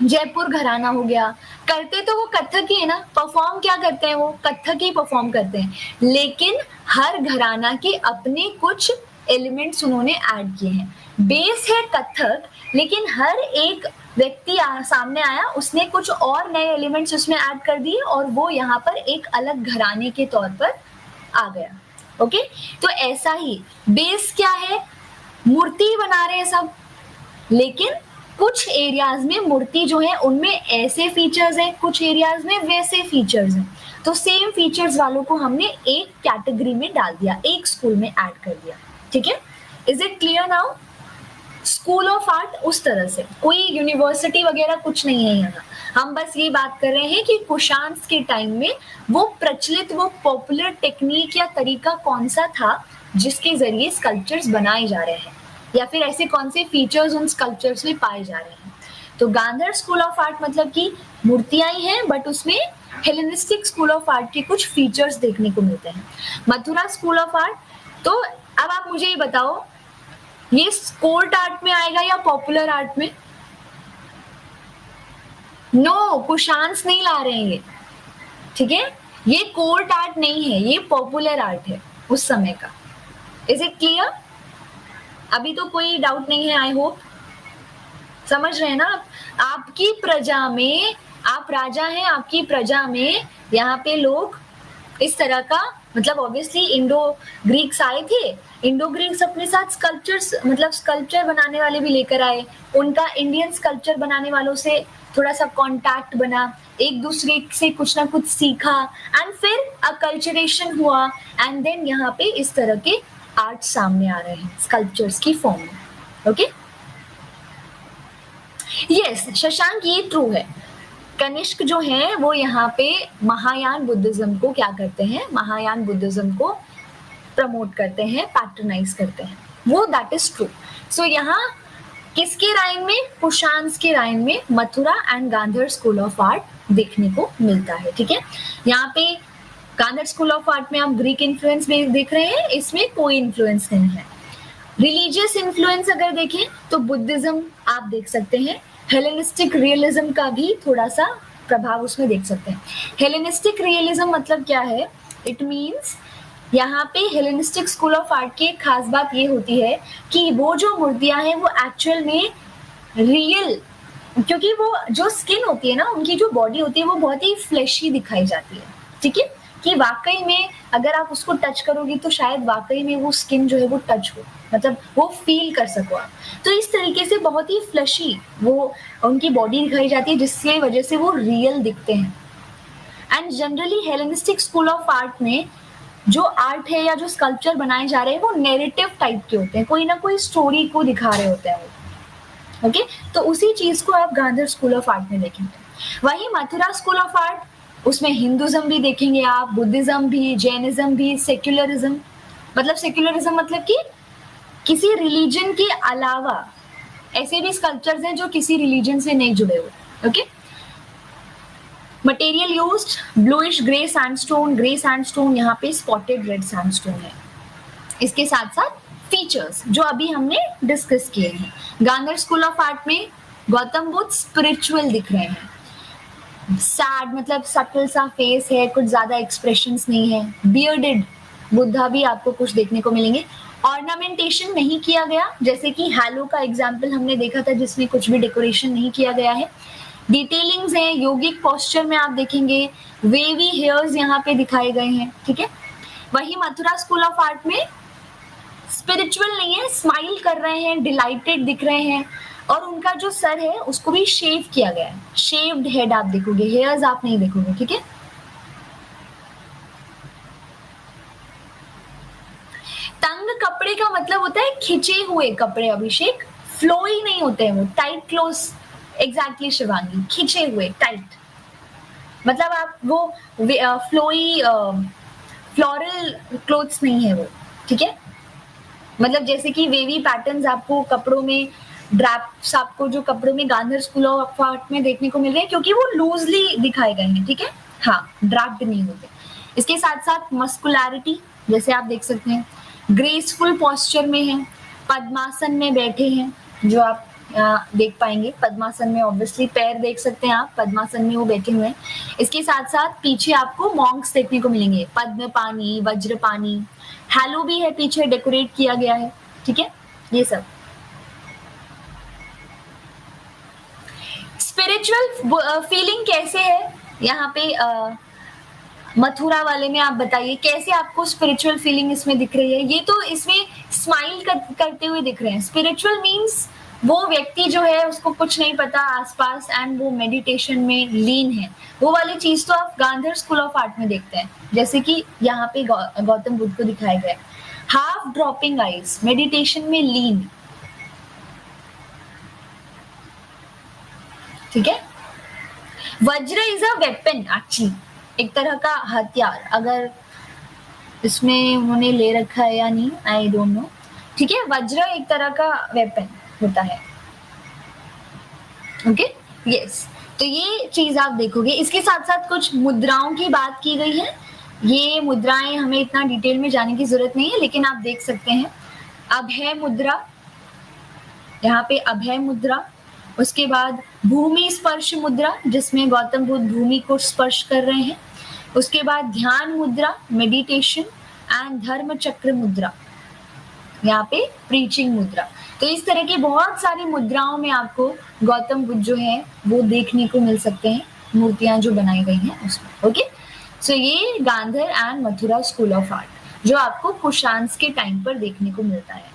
जयपुर घराना हो गया। करते तो वो कथक ही है ना, परफॉर्म क्या करते हैं? वो कथक ही परफॉर्म करते हैं, लेकिन हर घराना के अपने कुछ एलिमेंट्स उन्होंने ऐड किए हैं। बेस है कथक, लेकिन हर एक व्यक्ति सामने आया, उसने कुछ और नए एलिमेंट्स उसमें ऐड कर दिए और वो यहाँ पर एक अलग घराने के तौर पर आ गया, ओके। तो ऐसा ही बेस क्या है? मूर्ति बना रहे हैं सब, लेकिन कुछ एरियाज में मूर्ति जो है उनमें ऐसे फीचर्स हैं, कुछ एरियाज में वैसे फीचर्स हैं। तो सेम फीचर्स वालों को हमने एक कैटेगरी में डाल दिया, एक स्कूल में ऐड कर दिया, ठीक है। Is it clear now? School of art उस तरह से, कोई यूनिवर्सिटी वगैरह कुछ नहीं है यहाँ। हम बस ये बात कर रहे हैं कि कुशांस के टाइम में वो प्रचलित, वो पॉपुलर टेक्निक या तरीका कौन सा था जिसके जरिए स्कल्पचर्स बनाए जा रहे हैं, या फिर ऐसे कौन से फीचर्स उन स्कल्पचर्स में पाए जा रहे हैं। तो गांधर स्कूल ऑफ आर्ट मतलब कि मूर्तियां ही हैं, बट उसमें हेलेनिस्टिक स्कूल ऑफ आर्ट के कुछ फीचर्स देखने को मिलते हैं। मथुरा स्कूल ऑफ आर्ट, तो अब आप मुझे ये बताओ, ये कोर्ट आर्ट में आएगा या पॉपुलर आर्ट में? नो, कुशांस नहीं ला रहे हैं ये, ठीक है। ये कोर्ट आर्ट नहीं है, ये पॉपुलर आर्ट है उस समय का। Is it clear? अभी तो कोई डाउट नहीं है, आई होप समझ रहे हैं ना आप? आपकी प्रजा में, आप राजा हैं, आपकी प्रजा में यहाँ पे लोग इस तरह का मतलब ऑब्वियसली इंडो ग्रीक्स आए थे, इंडो ग्रीक्स अपने साथ स्कल्पचर्स मतलब स्कल्पचर बनाने वाले भी लेकर आए, उनका इंडियन स्कल्पचर बनाने वालों से थोड़ा सा कांटेक्ट बना, एक दूसरे से कुछ ना कुछ सीखा एंड फिर अकल्चरेशन हुआ एंड देन यहाँ पे इस तरह के आर्ट सामने आ रहे हैं स्कल्पचर्स की फॉर्म में। ओके यस शशांक ये ट्रू है, कनिष्क जो है वो यहाँ पे महायान बुद्धिज्म को क्या करते हैं, महायान बुद्धिज्म को प्रमोट करते हैं, पैट्रनाइज करते हैं, वो दैट इज ट्रू। सो यहाँ किसके राइन में, कुशान्स के राइन में Mathura and Gandhara school of art देखने को मिलता है। ठीक है, यहाँ पे गांधार स्कूल ऑफ आर्ट में आप ग्रीक इन्फ्लुएंस में देख रहे हैं, इसमें कोई इन्फ्लुएंस नहीं है। रिलीजियस इन्फ्लुएंस अगर देखें तो बुद्धिज्म आप देख सकते हैं, हेलेनिस्टिक रियलिज्म का भी थोड़ा सा प्रभाव उसमें देख सकते हैं। हेलेनिस्टिक रियलिज्म मतलब क्या है, इट मीन्स यहाँ पे हेलेनिस्टिक स्कूल ऑफ आर्ट की एक खास बात ये होती है कि वो जो मूर्तियां हैं वो एक्चुअल में रियल, क्योंकि वो जो स्किन होती है ना, उनकी जो बॉडी होती है वो बहुत ही फ्लैशी दिखाई जाती है। ठीक है, कि वाकई में अगर आप उसको टच करोगी तो शायद वाकई में वो स्किन जो है वो टच हो, मतलब वो फील कर सको आप। तो इस तरीके से बहुत ही फ्लैशी वो उनकी बॉडी दिखाई जाती है, जिसकी वजह से वो रियल दिखते हैं। And generally Hellenistic school of art में जो आर्ट है या जो स्कल्पचर बनाए जा रहे हैं वो नैरेटिव टाइप के होते हैं, कोई ना कोई स्टोरी को दिखा रहे होते हैं वो। ओके, तो उसी चीज को आप गांधार स्कूल ऑफ आर्ट में देखेंगे। वही मथुरा स्कूल ऑफ आर्ट, उसमें हिंदुज्म भी देखेंगे आप, बुद्धिज्म भी, जैनिज्म भी, सेक्युलरिज्म मतलब कि किसी रिलीजन के अलावा ऐसे भी स्कल्पचर्स हैं जो किसी रिलीजन से नहीं जुड़े हुए। Okay, material used bluish grey sandstone, यहाँ पे स्पॉटेड रेड सैंडस्टोन है। इसके साथ साथ फीचर्स जो अभी हमने डिस्कस किए हैं, गांधार स्कूल ऑफ आर्ट में गौतम बुद्ध स्पिरिचुअल दिख रहे हैं, सैड मतलब सटल सा फेस है, कुछ ज्यादा एक्सप्रेशंस नहीं है, बियर्डेड बुद्धा भी आपको कुछ देखने को मिलेंगे। ऑर्नामेंटेशन नहीं किया गया, जैसे कि हैलो का एग्जाम्पल हमने देखा था जिसमें कुछ भी डेकोरेशन नहीं किया गया है। डिटेलिंग्स हैं, योगिक पोस्चर में आप देखेंगे वेवी हेयर्स यहाँ पे दिखाए गए हैं। ठीक है, वही मथुरा स्कूल ऑफ आर्ट में स्पिरिचुअल नहीं है, स्माइल कर रहे हैं, डिलाइटेड दिख रहे हैं, और उनका जो सर है उसको भी शेव किया गया है, शेव्ड हेड आप देखोगे, हेयर्स आप नहीं देखोगे। ठीक है, तंग कपड़े का मतलब होता है खिंचे हुए कपड़े, अभिषेक, फ्लोई नहीं होते हैं वो, टाइट क्लोथ। एग्जैक्टली शिवांगी, खिंचे हुए टाइट, मतलब आप वो फ्लोई फ्लोरल क्लोथ्स नहीं है वो। ठीक है, मतलब जैसे कि वेवी पैटर्न्स आपको कपड़ों में, ड्रैप्स आपको जो कपड़ों में गांधार स्कूल ऑफ आर्ट में देखने को मिल रहे हैं, क्योंकि वो लूजली दिखाए गए हैं। ठीक है, हाँ, ड्रैप्ड नहीं होते। इसके साथ साथ मस्कुलैरिटी जैसे आप देख सकते हैं, ग्रेसफुल पोस्चर में है, पद्मासन में बैठे हैं, जो आप देख पाएंगे। पद्मासन में ऑब्वियसली पैर देख सकते हैं आप, पद्मासन में वो बैठे हुए हैं। इसके साथ साथ पीछे आपको मॉन्क्स देखने को मिलेंगे, पद्मपानी, वज्रपानी, हैलो भी है पीछे, डेकोरेट किया गया है। ठीक है, ये सब स्पिरिचुअल फीलिंग कैसे है यहाँ पे मथुरा वाले में, आप बताइए कैसे आपको स्पिरिचुअल फीलिंग इसमें दिख रही है। ये तो इसमें स्माइल करते हुए दिख रहे हैं। स्पिरिचुअल मीन्स वो व्यक्ति जो है उसको कुछ नहीं पता आसपास एंड वो मेडिटेशन में लीन है, वो वाली चीज तो आप गांधार स्कूल ऑफ आर्ट में देखते हैं, जैसे कि यहाँ पे गौतम बुद्ध को दिखाया गया है। हाफ ड्रॉपिंग आइज, मेडिटेशन में लीन। ठीक है, वज्र इज अ वेपन, एक्चुअली एक तरह का हथियार, अगर इसमें उन्होंने ले रखा है या नहीं आई डोंट नो। ठीक है, वज्र एक तरह का वेपन होता है। ओके, यस, तो ये चीज आप देखोगे। इसके साथ साथ कुछ मुद्राओं की बात की गई है। ये मुद्राएं हमें इतना डिटेल में जाने की जरूरत नहीं है, लेकिन आप देख सकते हैं अभय मुद्रा, यहाँ पे अभय मुद्रा। उसके बाद भूमि स्पर्श मुद्रा, जिसमें गौतम बुद्ध भूमि को स्पर्श कर रहे हैं। उसके बाद ध्यान मुद्रा, मेडिटेशन, एंड धर्म चक्र मुद्रा, यहाँ पे प्रीचिंग मुद्रा। तो इस तरह की बहुत सारी मुद्राओं में आपको गौतम बुद्ध जो है वो देखने को मिल सकते हैं, मूर्तियां जो बनाई गई हैं उसमें। ओके, सो ये Gandhar and Mathura school of art जो आपको कुशान्स के टाइम पर देखने को मिलता है।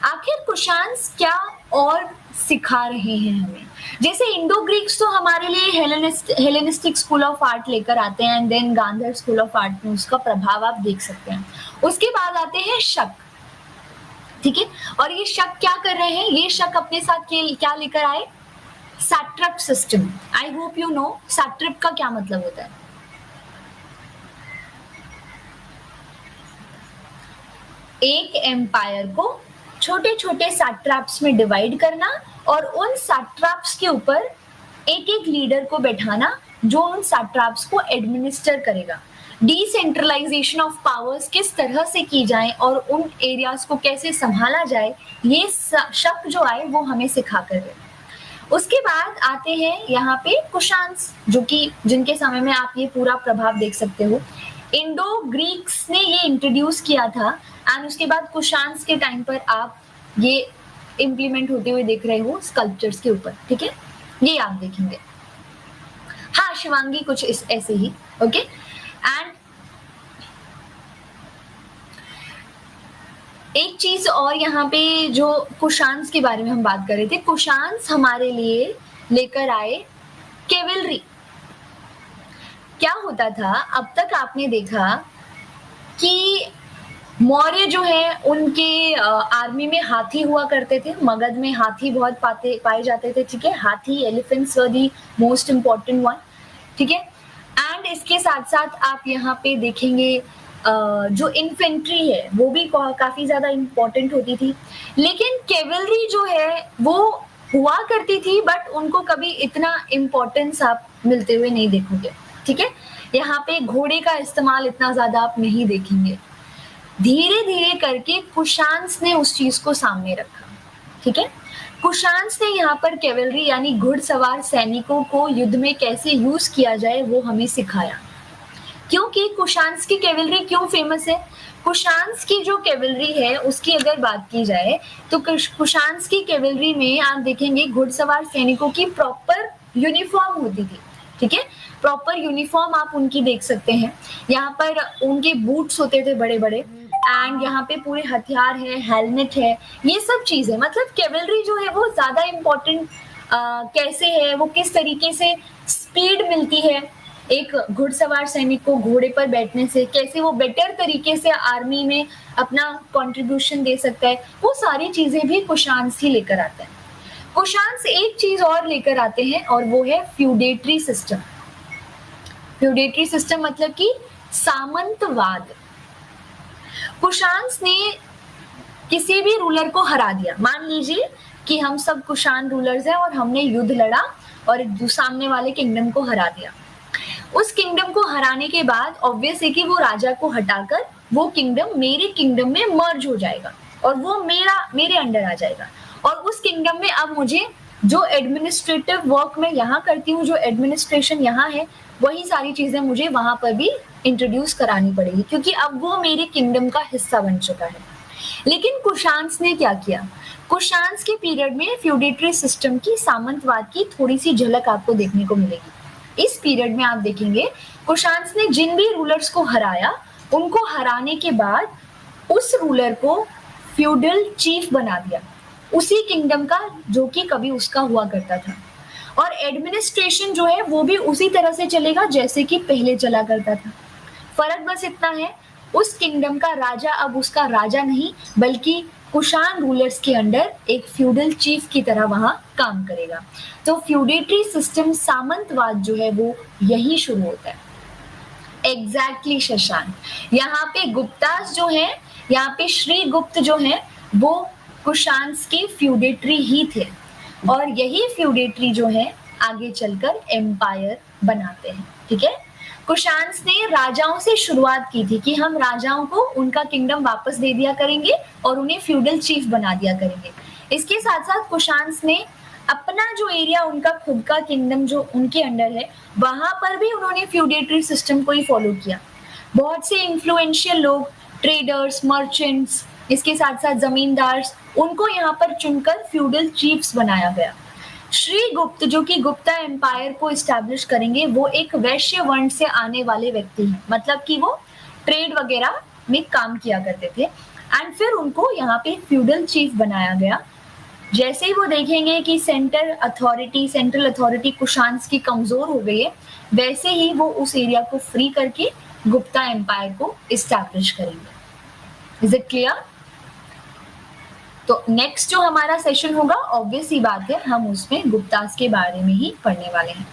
आखिर कुशान्स क्या और सिखा रहे हैं हमें? जैसे इंडो ग्रीक्स तो हमारे लिए हेलेनिस्टिक स्कूल ऑफ आर्ट लेकर आते हैं and then Gandhar school of art में उसका प्रभाव आप देख सकते हैं। उसके बाद आते हैं शक, ठीक है, और ये शक क्या कर रहे हैं? ये शक अपने साथ क्या लेकर आए? Satrap system. I hope you know satrap का क्या मतलब होता है। एक एम्पायर को छोटे छोटे सैट्रैप्स में डिवाइड करना और उन सैट्रैप्स के ऊपर एक एक लीडर को बैठाना जो उन सैट्रैप्स को एडमिनिस्टर करेगा। डिसेंट्रलाइजेशन ऑफ पावर्स किस तरह से की जाए और उन एरियाज को कैसे संभाला जाए, ये शक जो आए वो हमें सिखा कर रहे। उसके बाद आते हैं यहाँ पे कुशान्स, जो कि जिनके समय में आप ये पूरा प्रभाव देख सकते हो। इंडो ग्रीक्स ने ये इंट्रोड्यूस किया था एंड उसके बाद कुशान्स के टाइम पर आप ये इम्प्लीमेंट होते हुए देख रहे हो स्कल्पचर्स के ऊपर, ठीक है, ये आप देखेंगे। हाँ शिवांगी, कुछ ऐसे ही, ओके। एंड एक चीज और यहाँ पे जो कुशान्स के बारे में हम बात कर रहे थे, कुशान्स हमारे लिए लेकर आए कैवेलरी। क्या होता था, अब तक आपने देखा कि मौर्य जो है उनके आर्मी में हाथी हुआ करते थे, मगध में हाथी बहुत पाए जाते थे, ठीक है, हाथी elephants were the most important one, ठीक है। एंड इसके साथ साथ आप यहाँ पे देखेंगे जो इन्फेंट्री है वो भी काफी ज्यादा इम्पोर्टेंट होती थी, लेकिन कैवेलरी जो है वो हुआ करती थी बट उनको कभी इतना इम्पोर्टेंस आप मिलते हुए नहीं देखोगे, ठीक है। यहाँ पे घोड़े का इस्तेमाल इतना ज्यादा आप नहीं देखेंगे। धीरे धीरे करके कुशान्स ने उस चीज को सामने रखा, ठीक है। कुशान्स ने यहाँ पर कैवेलरी यानी घुड़सवार सैनिकों को युद्ध में कैसे यूज किया जाए वो हमें सिखाया। क्योंकि कुशान्स की कैवेलरी क्यों फेमस है? कुशान्स की जो कैवेलरी है उसकी अगर बात की जाए तो कुशान्स की कैवेलरी में आप देखेंगे घुड़सवार सैनिकों की प्रॉपर यूनिफॉर्म होती थी, ठीक है, प्रॉपर यूनिफॉर्म आप उनकी देख सकते हैं। यहाँ पर उनके बूट्स होते थे बड़े बड़े एंड यहाँ पे पूरे हथियार है, हेलमेट है, ये सब चीजें, मतलब कैवेलरी जो है वो ज्यादा इम्पोर्टेंट कैसे है, वो किस तरीके से स्पीड मिलती है एक घुड़सवार सैनिक को घोड़े पर बैठने से, कैसे वो बेटर तरीके से आर्मी में अपना कंट्रीब्यूशन दे सकता है, वो सारी चीजें भी कुशान्स ही लेकर आता है। कुशान्स एक चीज और लेकर आते हैं और वो है फ्यूडेटरी सिस्टम। फ्यूडेटरी सिस्टम मतलब कि सामंतवाद। कुशान्स ने किसी भी रूलर को हरा दिया। मान लीजिए कि हम सब कुशान रूलर्स हैं और हमने युद्ध लड़ा और सामने वाले किंगडम को हरा दिया। उस किंगडम को हराने के बाद ऑब्वियस है कि वो राजा को हटाकर वो किंगडम मेरे किंगडम में मर्ज हो जाएगा और वो मेरे अंडर आ जाएगा। और उस किंगडम में अब मुझे जो एडमिनिस्ट्रेटिव वर्क मैं यहाँ करती हूँ, जो एडमिनिस्ट्रेशन यहाँ है, वही सारी चीजें मुझे वहां पर भी इंट्रोड्यूस करानी पड़ेगी क्योंकि अब वो मेरे किंगडम का हिस्सा बन चुका है। लेकिन कुशान्स ने क्या किया? कुशान्स के पीरियड में फ्यूडेटरी सिस्टम की, सामंतवाद की थोड़ी सी झलक आपको देखने को मिलेगी। इस पीरियड में आप देखेंगे कुशान्स ने जिन भी रूलर्स को हराया, उनको हराने के बाद उस रूलर को फ्यूडल चीफ बना दिया उसी किंगडम का जो कि कभी उसका हुआ करता था, और एडमिनिस्ट्रेशन जो है वो भी उसी तरह से चलेगा जैसे कि पहले चला करता था। फर्क बस इतना है, उस किंगडम का राजा अब उसका राजा नहीं बल्कि कुशान रूलर्स के अंडर एक फ्यूडल चीफ की तरह वहां काम करेगा। तो फ्यूडेटरी सिस्टम, सामंतवाद जो है वो यही शुरू होता है। एग्जैक्टली शशांक, यहाँ पे गुप्तास जो है, यहाँ पे श्री गुप्त जो है वो कुशान्स के फ्यूडेटरी ही थे और यही फ्यूडेटरी जो है आगे चलकर एम्पायर बनाते हैं, ठीक है। कुशान्स ने राजाओं से शुरुआत की थी कि हम राजाओं को उनका किंगडम वापस दे दिया करेंगे और उन्हें फ्यूडल चीफ बना दिया करेंगे। इसके साथ साथ कुशान्स ने अपना जो एरिया, उनका खुद का किंगडम जो उनके अंडर है, वहां पर भी उन्होंने फ्यूडेटरी सिस्टम को ही फॉलो किया। बहुत से इन्फ्लुएंशियल लोग, ट्रेडर्स, मर्चेंट्स, इसके साथ साथ जमींदार, उनको यहाँ पर चुनकर फ्यूडल चीफ्स बनाया गया। श्रीगुप्त जो कि गुप्ता एम्पायर को इस्टेब्लिश करेंगे, वो एक वैश्य वर्ण से आने वाले व्यक्ति हैं, मतलब कि वो ट्रेड वगैरह में काम किया करते थे। एंड फिर उनको यहाँ पे फ्यूडल चीफ बनाया गया। जैसे ही वो देखेंगे कि सेंट्रल अथॉरिटी कुशान्स की कमजोर हो गई है, वैसे ही वो उस एरिया को फ्री करके गुप्ता एम्पायर को इस्टेब्लिश करेंगे। Is it clear? तो नेक्स्ट जो हमारा सेशन होगा, ऑब्वियस ही बात है, हम उसमें गुप्तास के बारे में ही पढ़ने वाले हैं।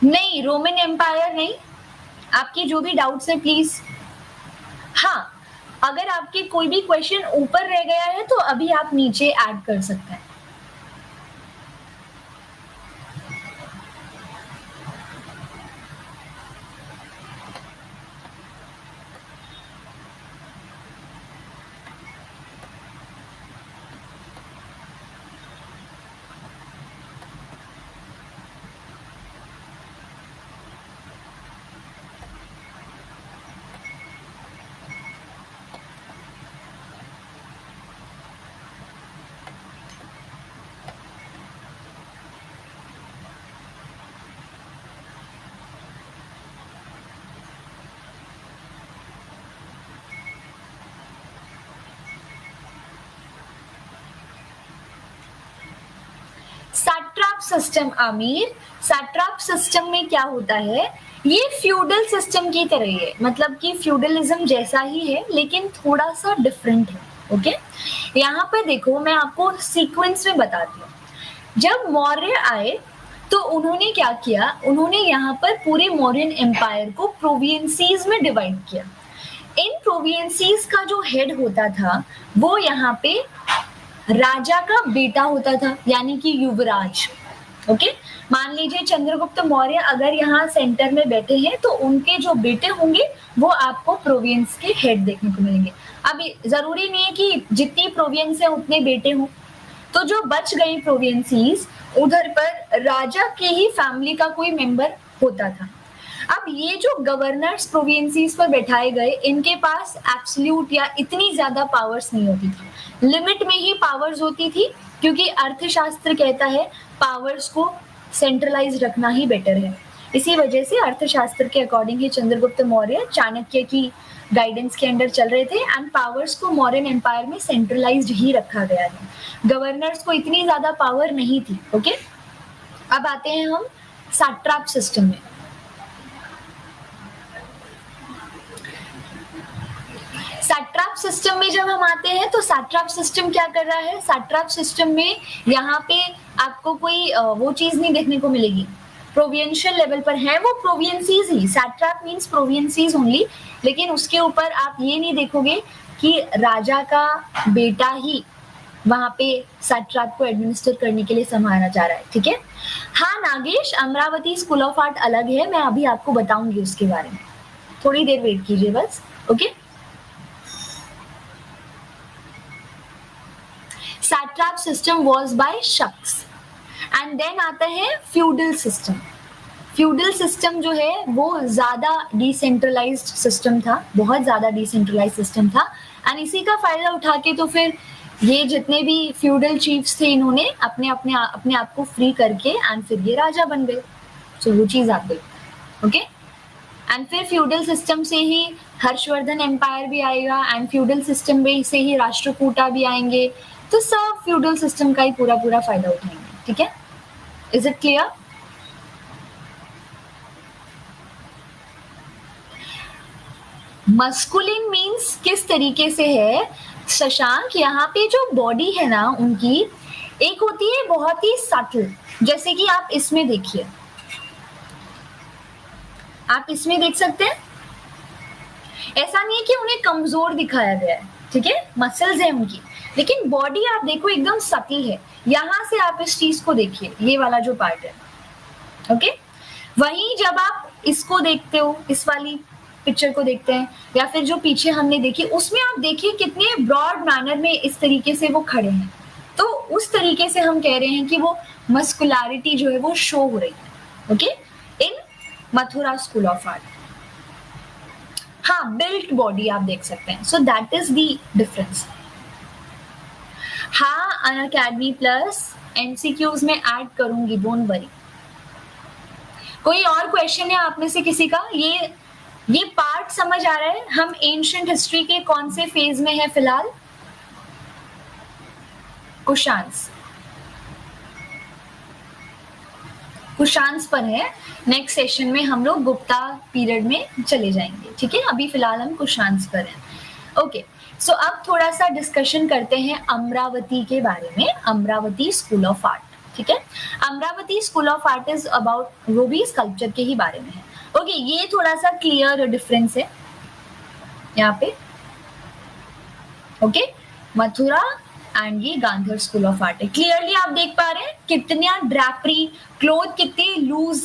नहीं, रोमन एम्पायर नहीं। आपके जो भी डाउट्स है प्लीज, हाँ, अगर आपके कोई भी क्वेश्चन ऊपर रह गया है तो अभी आप नीचे ऐड कर सकते हैं। सैट्रैप सिस्टम आमिर, सैट्रैप सिस्टम में क्या होता है, ये फ्यूडल सिस्टम की तरह है, मतलब कि फ्यूडलिज्म जैसा ही है लेकिन थोड़ा सा डिफरेंट है। ओके, यहाँ पर देखो मैं आपको सीक्वेंस में बताती हूँ। जब मौर्य आए तो उन्होंने क्या किया, उन्होंने यहाँ पर पूरे मौर्यन एम्पायर को प्रोविंसीज में डिवाइड किया। इन प्रोविंसीज का जो हेड होता था वो यहाँ पे राजा का बेटा होता था, यानी कि युवराज। ओके, मान लीजिए चंद्रगुप्त मौर्य अगर यहाँ सेंटर में बैठे हैं तो उनके जो बेटे होंगे वो आपको प्रोविंस के हेड देखने को मिलेंगे। अब जरूरी नहीं है कि जितनी प्रोविंस है उतने बेटे हों, तो जो बच गई प्रोविंसीज उधर पर राजा की ही फैमिली का कोई मेंबर होता था। अब ये जो गवर्नर्स प्रोविंसीज पर बैठाए गए, इनके पास एब्सोल्यूट या इतनी ज्यादा पावर्स नहीं होती थी, लिमिट में ही पावर्स होती थी, क्योंकि अर्थशास्त्र कहता है पावर्स को सेंट्रलाइज रखना ही बेटर है। इसी वजह से अर्थशास्त्र के अकॉर्डिंग ही चंद्रगुप्त मौर्य चाणक्य की गाइडेंस के अंडर चल रहे थे एंड पावर्स को मौर्यन एम्पायर में सेंट्रलाइज्ड ही रखा गया है। गवर्नर्स को इतनी ज्यादा पावर नहीं थी। ओके, अब आते हैं हम सैट्रैप सिस्टम में। सैट्रैप सिस्टम में जब हम आते हैं तो सैट्रैप सिस्टम क्या कर रहा है, सैट्रैप सिस्टम में यहाँ पे आपको कोई वो चीज नहीं देखने को मिलेगी, प्रोविंशियल लेवल पर है वो प्रोविंसीज ही, सैट्रैप मींस प्रोविंसीज ओनली, लेकिन उसके ऊपर आप ये नहीं देखोगे कि राजा का बेटा ही वहां पे सैट्रैप को एडमिनिस्टर करने के लिए संभाला जा रहा है। ठीक है, हाँ Nagesh, Amravati school of art अलग है, मैं अभी आपको बताऊंगी उसके बारे में, थोड़ी देर वेट कीजिए बस। Okay, satrap system was by Shakas and then आता है फ्यूडल सिस्टम। फ्यूडल सिस्टम जो है वो ज्यादा डिसेंट्रलाइज्ड सिस्टम था, बहुत ज्यादा डिसेंट्रलाइज्ड सिस्टम था एंड इसी का फायदा उठा के तो फिर ये जितने भी फ्यूडल चीफ्स थे इन्होंने अपने आप को फ्री करके एंड फिर ये राजा बन गए। तो वो चीज आ गई। ओके, एंड फिर फ्यूडल सिस्टम से ही हर्षवर्धन एम्पायर भी आएगा एंड फ्यूडल सिस्टम में से ही राष्ट्रकूटा भी आएंगे, तो सब फ्यूडल सिस्टम का ही पूरा फायदा उठाएंगे। ठीक है, is it clear? Masculine means किस तरीके से है शशांक, यहाँ पे जो बॉडी है ना उनकी, एक होती है बहुत ही सटल, जैसे कि आप इसमें देखिए, आप इसमें देख सकते हैं, ऐसा नहीं है कि उन्हें कमजोर दिखाया गया है, ठीक है, मसल्स है उनकी, लेकिन बॉडी आप देखो एकदम सटल है। यहां से आप इस चीज को देखिए, ये वाला जो पार्ट है। ओके, वहीं जब आप इसको देखते हो, इस वाली पिक्चर को देखते हैं या फिर जो पीछे हमने देखी, उसमें आप देखिए कितने ब्रॉड मैनर में इस तरीके से वो खड़े हैं। तो उस तरीके से हम कह रहे हैं कि वो मस्कुलैरिटी जो है वो शो हो रही है, okay, in Mathura school of art. हाँ, बिल्ट बॉडी आप देख सकते हैं, so that is the difference. हाँ, अनअकैडमी प्लस एमसीक्यूज में ऐड करूंगी, डोंट वरी। कोई और क्वेश्चन है आप में से किसी का? ये पार्ट समझ आ रहा है? हम एंशिएंट हिस्ट्री के कौन से फेज में है फिलहाल? कुशांस पर है। नेक्स्ट सेशन में हम लोग गुप्ता पीरियड में चले जाएंगे, ठीक है? अभी फिलहाल हम कुशांस पर हैं। ओके, सो अब थोड़ा सा डिस्कशन करते हैं अमरावती के बारे में, अमरावती स्कूल ऑफ आर्ट, ठीक है? Amravati school of art is about, वो भी स्कल्पचर के ही बारे में है। ओके, ये थोड़ा सा क्लियर डिफरेंस है यहाँ पे, ओके? मथुरा एंड ये गांधर स्कूल ऑफ आर्ट है। क्लियरली आप देख पा रहे हैं कितना ड्रैपरी, क्लोथ कितनी लूज,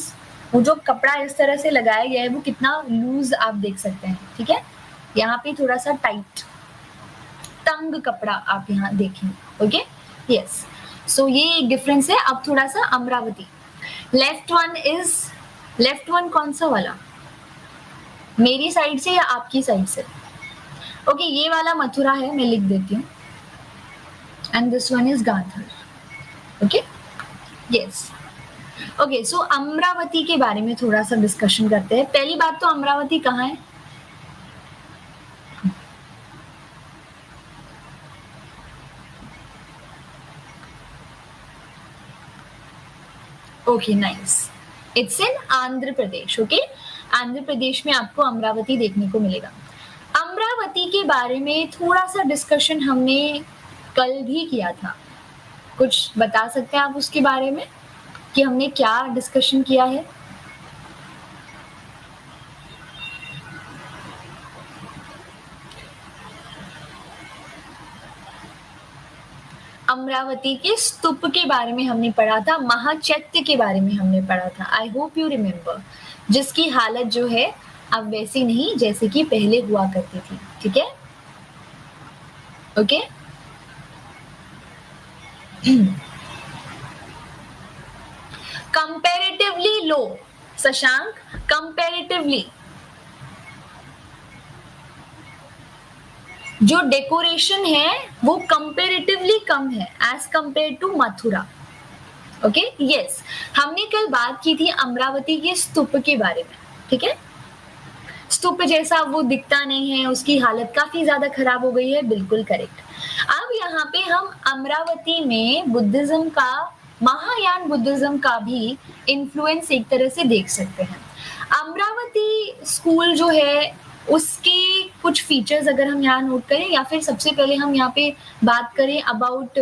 वो जो कपड़ा इस तरह से लगाया गया है वो कितना लूज आप देख सकते हैं, ठीक है? यहाँ पे थोड़ा सा टाइट, तंग कपड़ा आप यहाँ देखेंगे, ओके? यस, सो ये एक डिफरेंस है। अब थोड़ा सा अमरावती, लेफ्ट वन कौन सा वाला, मेरी साइड से या आपकी साइड से? ओके, ये वाला मथुरा है, मैं लिख देती हूँ, and this one is Gandhar, okay? Yes, okay, so Amravati के बारे में थोड़ा सा डिस्कशन करते हैं। पहली बात तो अमरावती कहाँ है? Okay, nice, it's in Andhra Pradesh, okay? Andhra Pradesh में आपको अमरावती देखने को मिलेगा। अमरावती के बारे में थोड़ा सा डिस्कशन हमने कल भी किया था, कुछ बता सकते हैं आप उसके बारे में कि हमने क्या डिस्कशन किया है? अमरावती के स्तूप के बारे में हमने पढ़ा था, महाचैत्य के बारे में हमने पढ़ा था। आई होप यू रिमेम्बर, जिसकी हालत जो है अब वैसी नहीं जैसे कि पहले हुआ करती थी, ठीक है? Okay, comparatively low, Shashank, comparatively जो डेकोरेशन है वो कंपैरेटिवली कम है as compare to Mathura, okay? Yes, हमने कल बात की थी अमरावती के स्तूप के बारे में, ठीक है? स्तूप जैसा वो दिखता नहीं है, उसकी हालत काफी ज्यादा खराब हो गई है, बिल्कुल करेक्ट। अब यहाँ पे हम अमरावती में बुद्धिज्म का, महायान बुद्धिज्म का भी इन्फ्लुएंस एक तरह से देख सकते हैं। अमरावती स्कूल जो है उसके कुछ फीचर्स अगर हम यहाँ नोट करें, या फिर सबसे पहले हम यहाँ पे बात करें अबाउट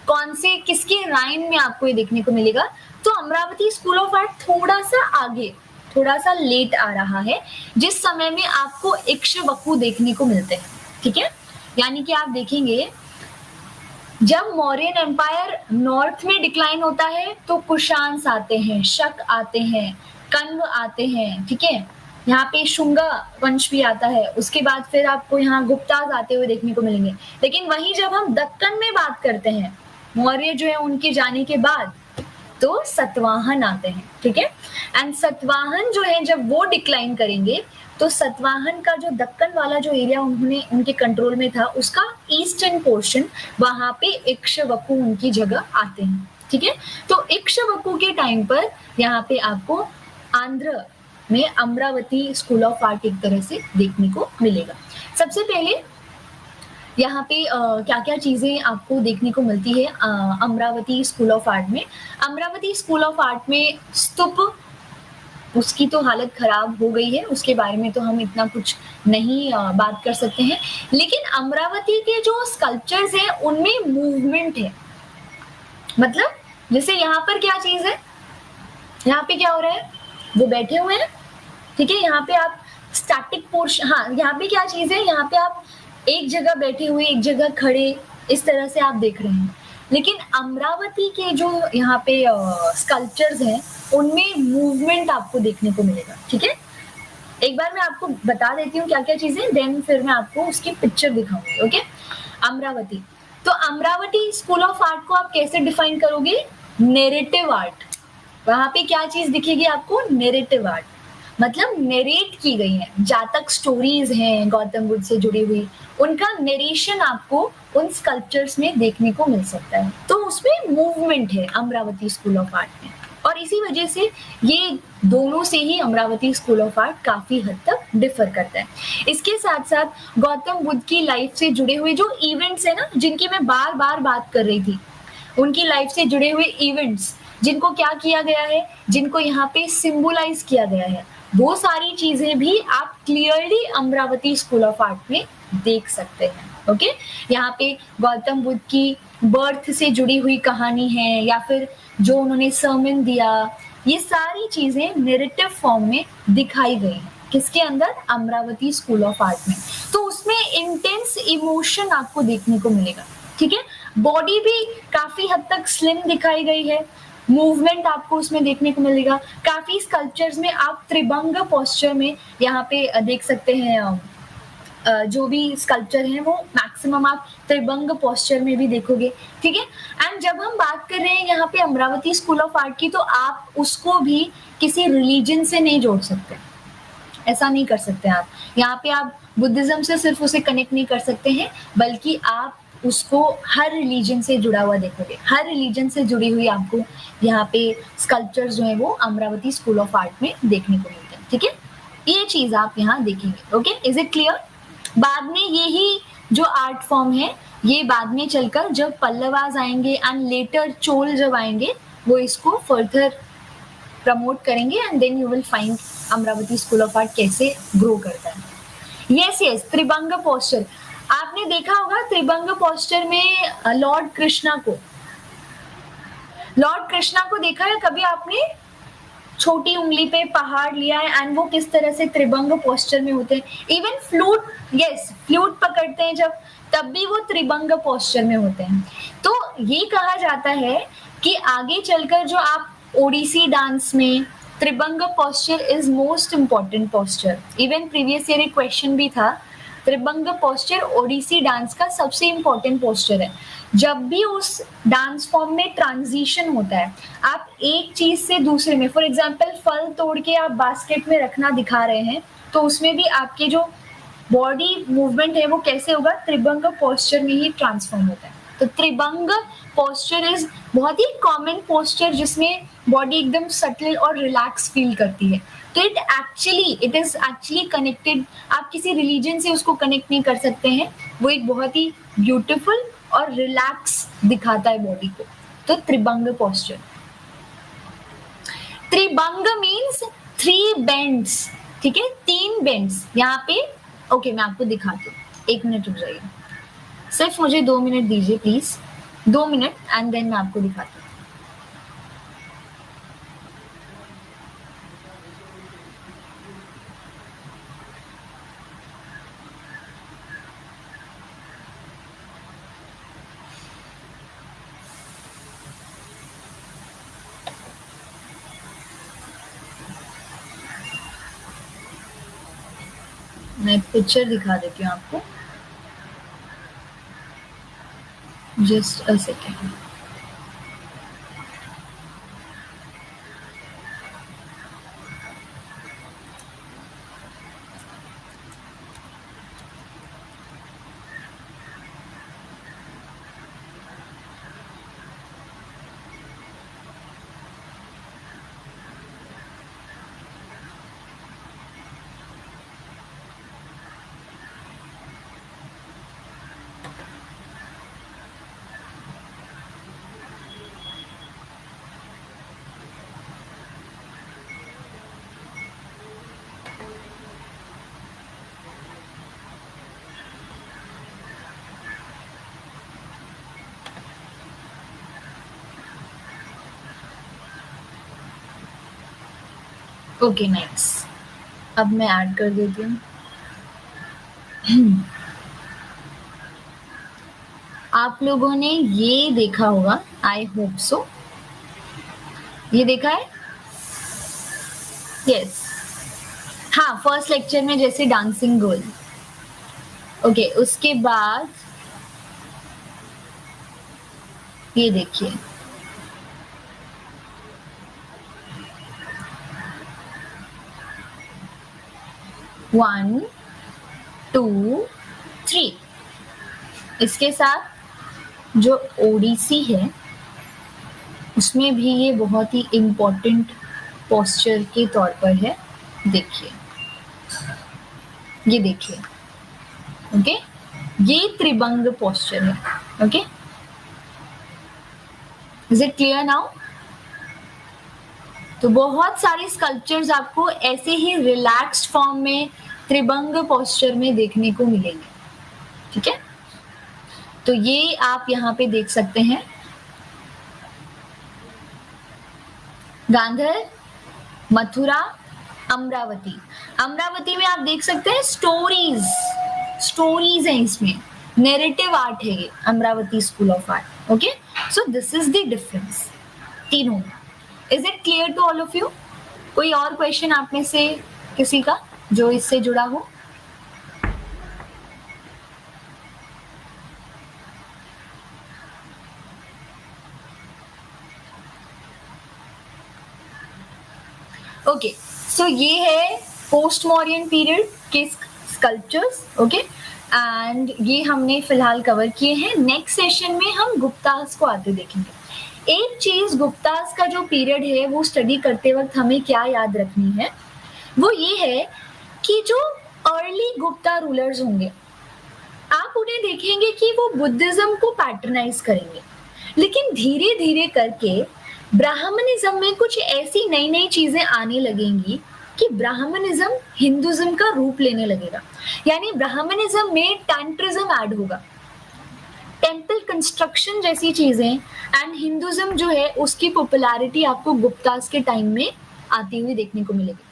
कौन से किसके राइम में आपको ये देखने को मिलेगा, तो अमरावती स्कूल ऑफ आर्ट थोड़ा सा आगे, थोड़ा सा लेट आ रहा है, जिस समय में आपको इक्ष्वाकु देखने को मिलते हैं, ठीक है? यानी कि आप देखेंगे जब मौर्यन एम्पायर नॉर्थ में डिक्लाइन होता है तो कुशांस आते हैं, शक आते हैं, कण्व आते हैं, ठीक है? यहाँ पे शुंगा वंश भी आता है, उसके बाद फिर आपको यहाँ गुप्ताज आते हुए देखने को मिलेंगे। लेकिन वहीं जब हम दक्कन में बात करते हैं, मौर्य जो है उनके जाने के बाद, तो सतवाहन आते हैं, ठीक है? एंड सतवाहन जो है जब वो डिक्लाइन करेंगे तो सतवाहन का जो दक्कन वाला जो एरिया उन्होंने उनके कंट्रोल में था, उसका ईस्टर्न पोर्शन, वहां पे इक्ष्वाकु उनकी जगह आते हैं, ठीक है? तो इक्ष्वाकु के टाइम पर यहाँ पे आपको आंध्र में अमरावती स्कूल ऑफ आर्ट एक तरह से देखने को मिलेगा। सबसे पहले यहाँ पे क्या क्या चीजें आपको देखने को मिलती है अमरावती स्कूल ऑफ आर्ट में। अमरावती स्कूल ऑफ आर्ट में स्तूप, उसकी तो हालत खराब हो गई है, उसके बारे में तो हम इतना कुछ नहीं बात कर सकते हैं, लेकिन अमरावती के जो स्कल्पचर्स हैं उनमें मूवमेंट है। मतलब जैसे यहाँ पर क्या चीज है, यहाँ पे क्या हो रहा है, वो बैठे हुए हैं, ठीक है? यहाँ पे आप स्टैटिक पोर्शन, हाँ, यहाँ पे क्या चीज है, यहाँ पे आप एक जगह बैठे हुए, एक जगह खड़े, इस तरह से आप देख रहे हैं। लेकिन अमरावती के जो यहाँ पे स्कल्पचर्स हैं उनमें मूवमेंट आपको देखने को मिलेगा, ठीक है? एक बार मैं आपको बता देती हूँ क्या क्या चीजें, देन फिर मैं आपको उसकी पिक्चर दिखाऊंगी, ओके? अमरावती, तो अमरावती स्कूल ऑफ आर्ट को आप कैसे डिफाइन करोगे? Narrative art. वहां पे क्या चीज दिखेगी आपको? नैरेटिव आर्ट, मतलब नरेट की गई है, जातक स्टोरीज हैं गौतम बुद्ध से जुड़ी हुई, उनका नरेशन आपको उन स्कल्पचर्स में देखने को मिल सकता है। तो उसमें मूवमेंट है अमरावती स्कूल ऑफ आर्ट में, और इसी वजह से ये दोनों से ही अमरावती स्कूल ऑफ आर्ट काफी हद तक डिफर करता है। इसके साथ साथ गौतम बुद्ध की लाइफ से जुड़े हुए जो इवेंट्स है ना, जिनकी मैं बार बार बात कर रही थी, उनकी लाइफ से जुड़े हुए इवेंट्स जिनको क्या किया गया है, जिनको यहाँ पे सिंबलाइज किया गया है, वो सारी चीजें भी आप clearly Amravati school of art में देख सकते हैं। ओके, यहाँ पे गौतम बुद्ध की बर्थ से जुड़ी हुई कहानी है, या फिर जो उन्होंने सर्मन दिया, ये सारी चीजें नैरेटिव फॉर्म में दिखाई गई हैं। किसके अंदर? अमरावती स्कूल ऑफ आर्ट में। तो उसमें इंटेंस इमोशन आपको देखने को मिलेगा। ठीक है, बॉडी भी काफी हद तक स्लिम दिखाई गई है, मूवमेंट आपको उसमें देखने को मिलेगा। काफी स्कल्पचर्स में आप त्रिभंग पोस्चर में यहाँ पे देख सकते हैं, जो भी स्कल्पचर है वो मैक्सिमम आप त्रिभंग पोस्चर में भी देखोगे। ठीक है, एंड जब हम बात कर रहे हैं यहाँ पे अमरावती स्कूल ऑफ आर्ट की, तो आप उसको भी किसी रिलीजन से नहीं जोड़ सकते, ऐसा नहीं कर सकते आप। यहाँ पे आप बुद्धिज्म से सिर्फ उसे कनेक्ट नहीं कर सकते हैं, बल्कि आप उसको हर रिलीजन से जुड़ा हुआ देखोगे। हर रिलीजन से जुड़ी हुई आपको यहाँ पे स्कल्पचर्स जो है वो अमरावती स्कूल ऑफ आर्ट में देखने को मिलते हैं। ठीक है, ये चीज आप यहाँ देखेंगे। Okay, is it clear? बाद में यही जो आर्ट फॉर्म है, ये बाद में चलकर जब पल्लवाज आएंगे एंड लेटर चोल जब आएंगे, वो इसको फर्दर प्रमोट करेंगे, and then you will find Amaravati school of art कैसे ग्रो करता है। यस, त्रिभंग पोस्चर आपने देखा होगा। त्रिभंग पोस्चर में लॉर्ड कृष्णा को देखा है कभी आपने? छोटी उंगली पे पहाड़ लिया है एंड वो किस तरह से त्रिभंग पोस्चर में होते हैं। इवन फ्लूट पकड़ते हैं जब, तब भी वो त्रिभंग पोस्चर में होते हैं। तो ये कहा जाता है कि आगे चलकर जो आप ओडिसी डांस में tribhanga posture is most important posture. Even previous year एक क्वेश्चन भी था, त्रिभंग पोस्चर ओडिसी डांस का सबसे इम्पोर्टेंट पोस्चर है। जब भी उस डांस फॉर्म में ट्रांजिशन होता है, आप एक चीज से दूसरे में, फॉर एग्जांपल फल तोड़ के आप बास्केट में रखना दिखा रहे हैं, तो उसमें भी आपके जो बॉडी मूवमेंट है वो कैसे होगा? त्रिभंग पोस्चर में ही ट्रांसफॉर्म होता है। तो त्रिभंग पोस्चर इज बहुत ही कॉमन पोस्चर जिसमें बॉडी एकदम सटल और रिलैक्स फील करती है। तो इट इज एक्चुअली कनेक्टेड, आप किसी रिलीजन से उसको कनेक्ट नहीं कर सकते हैं। वो एक बहुत ही ब्यूटीफुल और रिलैक्स दिखाता है बॉडी को। तो त्रिभंग पोस्चर, त्रिभंग मीन्स 3 बेंड्स। ठीक है, 3 बेंड्स यहाँ पे। ओके, मैं आपको दिखाती हूँ, 1 मिनट रुक जाइए, सिर्फ मुझे 2 मिनट दीजिए प्लीज, 2 मिनट, एंड देन मैं आपको दिखाती हूँ। मैं पिक्चर दिखा देती हूँ आपको, just a second. Okay nice, अब मैं ऐड कर देती हूँ। आप लोगों ने ये देखा होगा, आई होप सो, ये देखा है? यस, हाँ, फर्स्ट लेक्चर में जैसे डांसिंग गर्ल। ओके, उसके बाद ये देखिए, वन टू थ्री। इसके साथ जो ओडिसी है उसमें भी ये बहुत ही इम्पोर्टेंट पोस्चर के तौर पर है। देखिए, ये देखिए, ओके, ये त्रिभंग पोस्चर है। Okay, is it clear now? तो बहुत सारे स्कल्पचर्स आपको ऐसे ही रिलैक्स्ड फॉर्म में त्रिभंग पोस्चर में देखने को मिलेंगे। ठीक है, तो ये आप यहाँ पे देख सकते हैं। गांधर, मथुरा, अमरावती। अमरावती में आप देख सकते हैं स्टोरीज हैं, इसमें नैरेटिव आर्ट है ये Amaravati school of art. Okay, so this is the difference तीनों में। Is it clear to all of you? कोई और क्वेश्चन आप में से किसी का जो इससे जुड़ा हो? ओके, सो ये है पोस्ट मॉडर्न पीरियड के स्कल्पचर्स। ओके, एंड ये हमने फिलहाल कवर किए हैं। नेक्स्ट सेशन में हम गुप्तास को आते देखेंगे। एक चीज, गुप्तास का जो पीरियड है वो स्टडी करते वक्त हमें क्या याद रखनी है, वो ये है कि जो अर्ली गुप्ता रूलर्स होंगे, आप उन्हें देखेंगे कि वो बुद्धिज्म को पैटर्नाइज करेंगे, लेकिन धीरे धीरे करके ब्राह्मणिज्म में कुछ ऐसी नई नई चीजें आने लगेंगी कि ब्राह्मणिज्म हिंदुज्म का रूप लेने लगेगा। यानी ब्राह्मणिज्म में टैंट्रिज्म ऐड होगा, टेम्पल कंस्ट्रक्शन जैसी चीजें, एंड हिंदुज्म जो है उसकी पॉपुलैरिटी आपको गुप्तास के टाइम में आती हुई देखने को मिलेगी।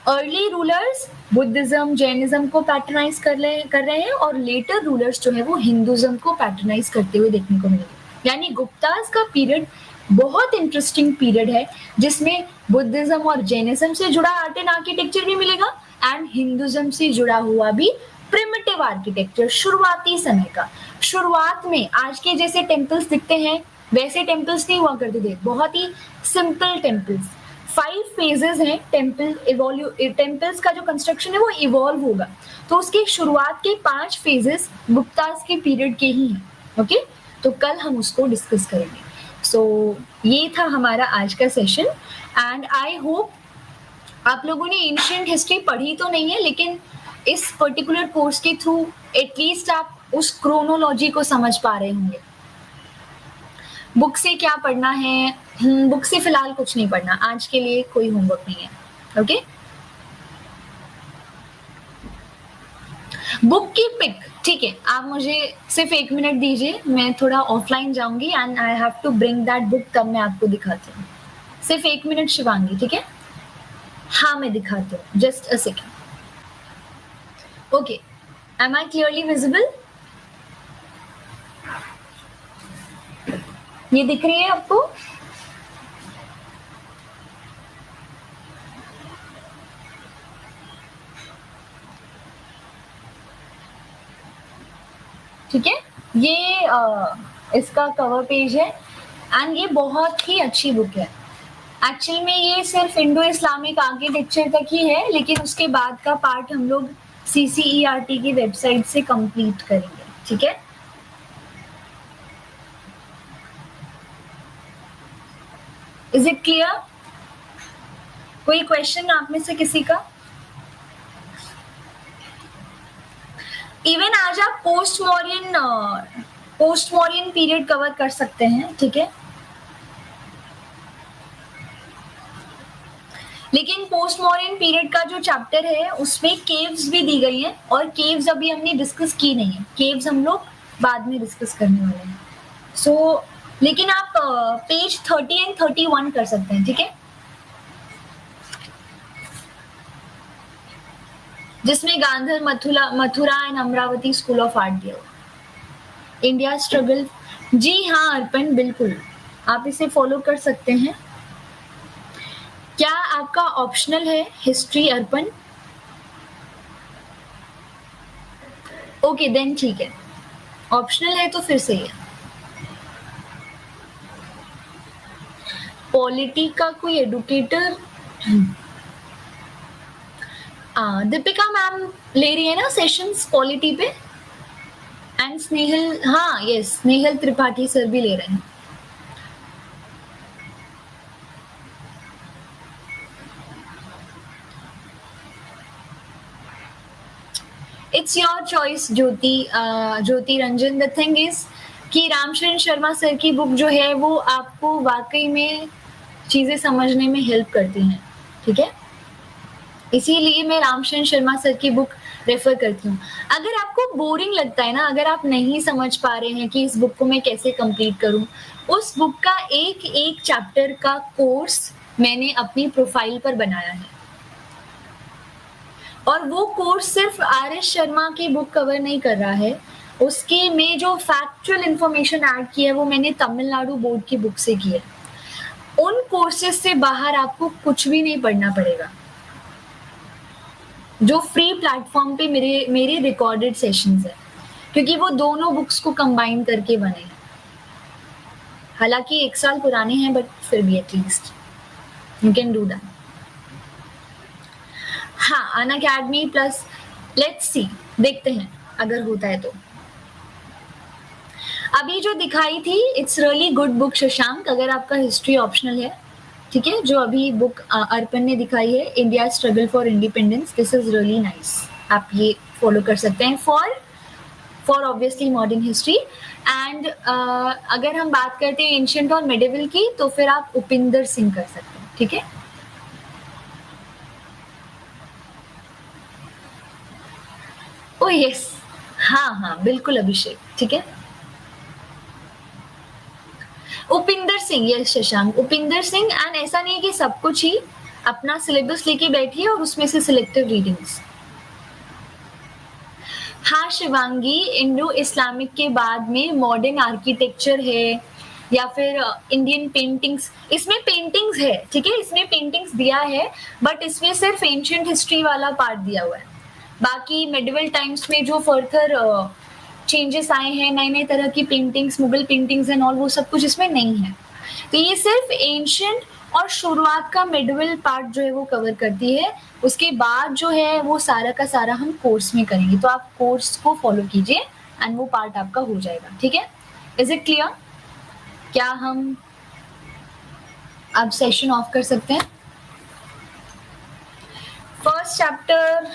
अर्ली रूलर्स बुद्धिज्म, जैनिज्म को पैटर्नाइज कर रहे हैं, और लेटर रूलर्स जो है वो हिंदुज्म को पैटर्नाइज करते हुए देखने को मिलेगी। यानी गुप्तास का पीरियड बहुत इंटरेस्टिंग पीरियड है, जिसमें बुद्धिज्म और जैनिज्म से जुड़ा आर्ट एंड आर्किटेक्चर भी मिलेगा, एंड हिंदुज्म से जुड़ा हुआ भी प्रिमिटिव आर्किटेक्चर शुरुआती समय का। शुरुआत में आज के जैसे टेम्पल्स दिखते हैं वैसे टेम्पल्स नहीं हुआ करते थे, बहुत ही सिंपल टेम्पल्स। 5 फेजेस हैं टेम्पल्स का जो कंस्ट्रक्शन है वो इवॉल्व होगा, तो उसकी शुरुआत के 5 फेजेस गुप्तास के पीरियड के ही हैं। ओके, तो कल हम उसको डिस्कस करेंगे। सो ये था हमारा आज का सेशन, एंड आई होप आप लोगों ने एंशिएंट हिस्ट्री पढ़ी तो नहीं है, लेकिन इस पर्टिकुलर कोर्स के थ्रू एटलीस्ट आप उस क्रोनोलॉजी को समझ पा रहे होंगे। बुक से क्या पढ़ना है? बुक से फिलहाल कुछ नहीं पढ़ना, आज के लिए कोई होमवर्क नहीं है। ओके, बुक की पिक, ठीक है, आप मुझे सिर्फ 1 मिनट दीजिए, मैं थोड़ा ऑफलाइन जाऊंगी and I have to bring that book, तब मैं आपको दिखाती हूँ। सिर्फ 1 मिनट शिवांगी, ठीक है? हाँ, मैं दिखाती हूँ, just a second. Okay, am I clearly visible? ये दिख रही है आपको? ठीक है, ये इसका कवर पेज है, एंड ये बहुत ही अच्छी बुक है। एक्चुअल में ये सिर्फ इंडो इस्लामिक आर्किटेक्चर तक ही है, लेकिन उसके बाद का पार्ट हम लोग CCERT की वेबसाइट से कंप्लीट करेंगे। ठीक है, इज इट क्लियर? कोई क्वेश्चन आप में से किसी का? इवन आज आप पोस्ट मॉडर्न पीरियड कवर कर सकते हैं। ठीक है, लेकिन पोस्ट मॉडर्न पीरियड का जो चैप्टर है उसमें केव्स भी दी गई हैं, और केव्स अभी हमने डिस्कस की नहीं है, केव्स हम लोग बाद में डिस्कस करने वाले हैं। सो लेकिन आप पेज 30 एंड 31 कर सकते हैं। ठीक है, जिसमें Gandhar, Mathura and Amaravati school of art दिया हुआ। इंडिया स्ट्रगल, जी हाँ अर्पण, बिल्कुल आप इसे फॉलो कर सकते हैं। क्या आपका ऑप्शनल है हिस्ट्री अर्पण? ओके देन ठीक है, ऑप्शनल है तो फिर सही है। पॉलिटी का कोई एडुकेटर, दीपिका मैम ले रही है ना सेशंस पॉलिटी पे, एंड स्नेहल, हाँ यस, स्नेहल त्रिपाठी सर भी ले रहे हैं. It's your choice Jyoti Ranjan. The thing is कि रामचरण शर्मा सर की बुक जो है वो आपको वाकई में चीजें समझने में हेल्प करती हैं, ठीक है. इसीलिए मैं रामचरण शर्मा सर की बुक रेफर करती हूँ. अगर आपको बोरिंग लगता है ना, अगर आप नहीं समझ पा रहे हैं कि इस बुक को मैं कैसे कंप्लीट करूँ, उस बुक का एक एक चैप्टर का कोर्स मैंने अपनी प्रोफाइल पर बनाया है. और वो कोर्स सिर्फ आर.एस. शर्मा की बुक कवर नहीं कर रहा है, उसके में जो फैक्चुअल इंफॉर्मेशन ऐड की है वो मैंने तमिलनाडु बोर्ड की बुक से की है. उन कोर्सेज से बाहर आपको कुछ भी नहीं पढ़ना पड़ेगा, जो फ्री प्लेटफॉर्म पे मेरे रिकॉर्डेड सेशंस है, क्योंकि वो दोनों बुक्स को कंबाइन करके बने हैं. हालांकि 1 साल पुराने हैं, बट फिर भी at least you can do that. हाँ, अनअकैडमी प्लस लेट्स सी, देखते हैं अगर होता है तो. अभी जो दिखाई थी it's really good book Shashank, अगर आपका हिस्ट्री ऑप्शनल है, ठीक है. जो अभी बुक अर्पण ने दिखाई है, India struggle for independence, this is really nice. आप ये फॉलो कर सकते हैं for obviously modern history. And अगर हम बात करते हैं एंशिएंट और मेडिवल की, तो फिर आप उपिंदर सिंह कर सकते हैं, ठीक है. ओ यस, हाँ बिल्कुल अभिषेक, ठीक है. उपिंदर सिंह, यस शशांक, उपिंदर सिंह. एंड ऐसा नहीं है कि सब कुछ ही, अपना सिलेबस लेके बैठिए और उसमें से सिलेक्टिव रीडिंग्स. हाँ शिवांगी, इंडो इस्लामिक के बाद में मॉडर्न आर्किटेक्चर है या फिर इंडियन पेंटिंग्स, इसमें पेंटिंग्स है, ठीक है, इसमें पेंटिंग्स दिया है, बट इसमें सिर्फ एंशिएंट हिस्ट्री वाला पार्ट दिया हुआ है. बाकी मेडिवल टाइम्स में जो फर्दर चेंजेस आए हैं, नए नए तरह की paintings, Mughal paintings and all, वो सब कुछ इसमें नहीं है. तो ये सिर्फ एंशिएंट और शुरुआत का मेडिवल पार्ट जो है वो कवर करती है. उसके बाद जो है वो सारा का सारा हम कोर्स में करेंगे, तो आप कोर्स को फॉलो कीजिए एंड वो पार्ट आपका हो जाएगा, ठीक है. Is it clear? क्या हम अब सेशन ऑफ कर सकते हैं? फर्स्ट चैप्टर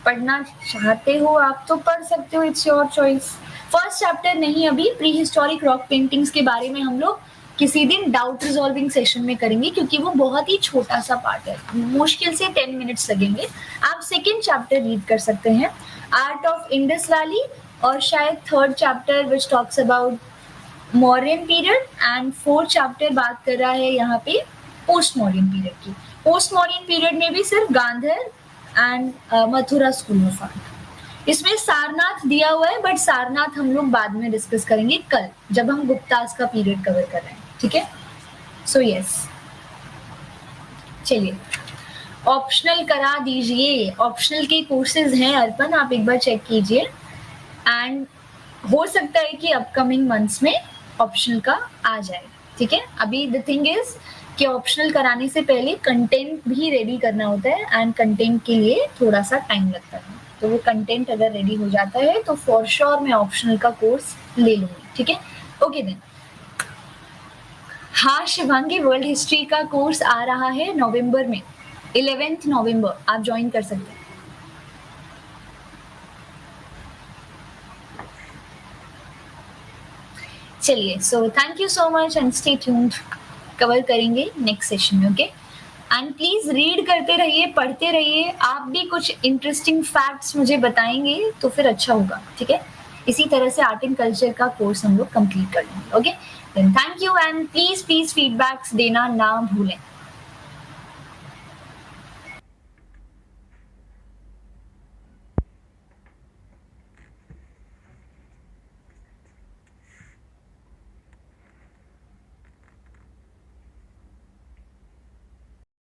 पढ़ना चाहते हो आप तो पढ़ सकते हो, it's your choice. First chapter नहीं, अभी प्री हिस्टोरिक रॉक पेंटिंग्स के बारे में हम लोग किसी दिन डाउट रिजॉल्विंग सेशन में करेंगे, क्योंकि वो बहुत ही छोटा सा पार्ट है, मुश्किल से 10 मिनट्स लगेंगे. आप सेकेंड चैप्टर रीड कर सकते हैं, आर्ट ऑफ इंडस वैली, और शायद third chapter which talks about modern period, and fourth chapter बात कर रहा है यहाँ पे पोस्ट मॉडर्न पीरियड की. पोस्ट मॉडर्न पीरियड में भी सिर्फ Gandhar and Mathura school of art. इसमें सारनाथ दिया हुआ है, बट सारनाथ हम लोग बाद में डिस्कस करेंगे कल, जब हम गुप्तास का पीरियड कवर कर रहे हैं, ठीक है. सो यस, चलिए ऑप्शनल करा दीजिए. ऑप्शनल के कोर्सेज हैं अर्पण, आप एक बार चेक कीजिए, एंड हो सकता है कि अपकमिंग मंथ्स में ऑप्शनल का आ जाए, ठीक है. अभी द थिंग इज कि ऑप्शनल कराने से पहले कंटेंट भी रेडी करना होता है, एंड कंटेंट के लिए थोड़ा सा टाइम लगता है. तो वो कंटेंट अगर रेडी हो जाता है तो फॉर श्योर मैं ऑप्शनल का कोर्स ले लूंगी, ठीक है. Okay then. हाँ शिवांगी, वर्ल्ड हिस्ट्री का कोर्स आ रहा है नवंबर में, 11 नवंबर, आप ज्वाइन कर सकते हैं. चलिए, so thank you so much and stay tuned. Cover करेंगे नेक्स्ट सेशन में, ओके. एंड प्लीज रीड करते रहिए, पढ़ते रहिए. आप भी कुछ इंटरेस्टिंग फैक्ट्स मुझे बताएंगे तो फिर अच्छा होगा, ठीक है. इसी तरह से आर्ट एंड कल्चर का कोर्स हम लोग कंप्लीट कर लेंगे, okay. Then thank you, and please feedbacks देना ना भूलें.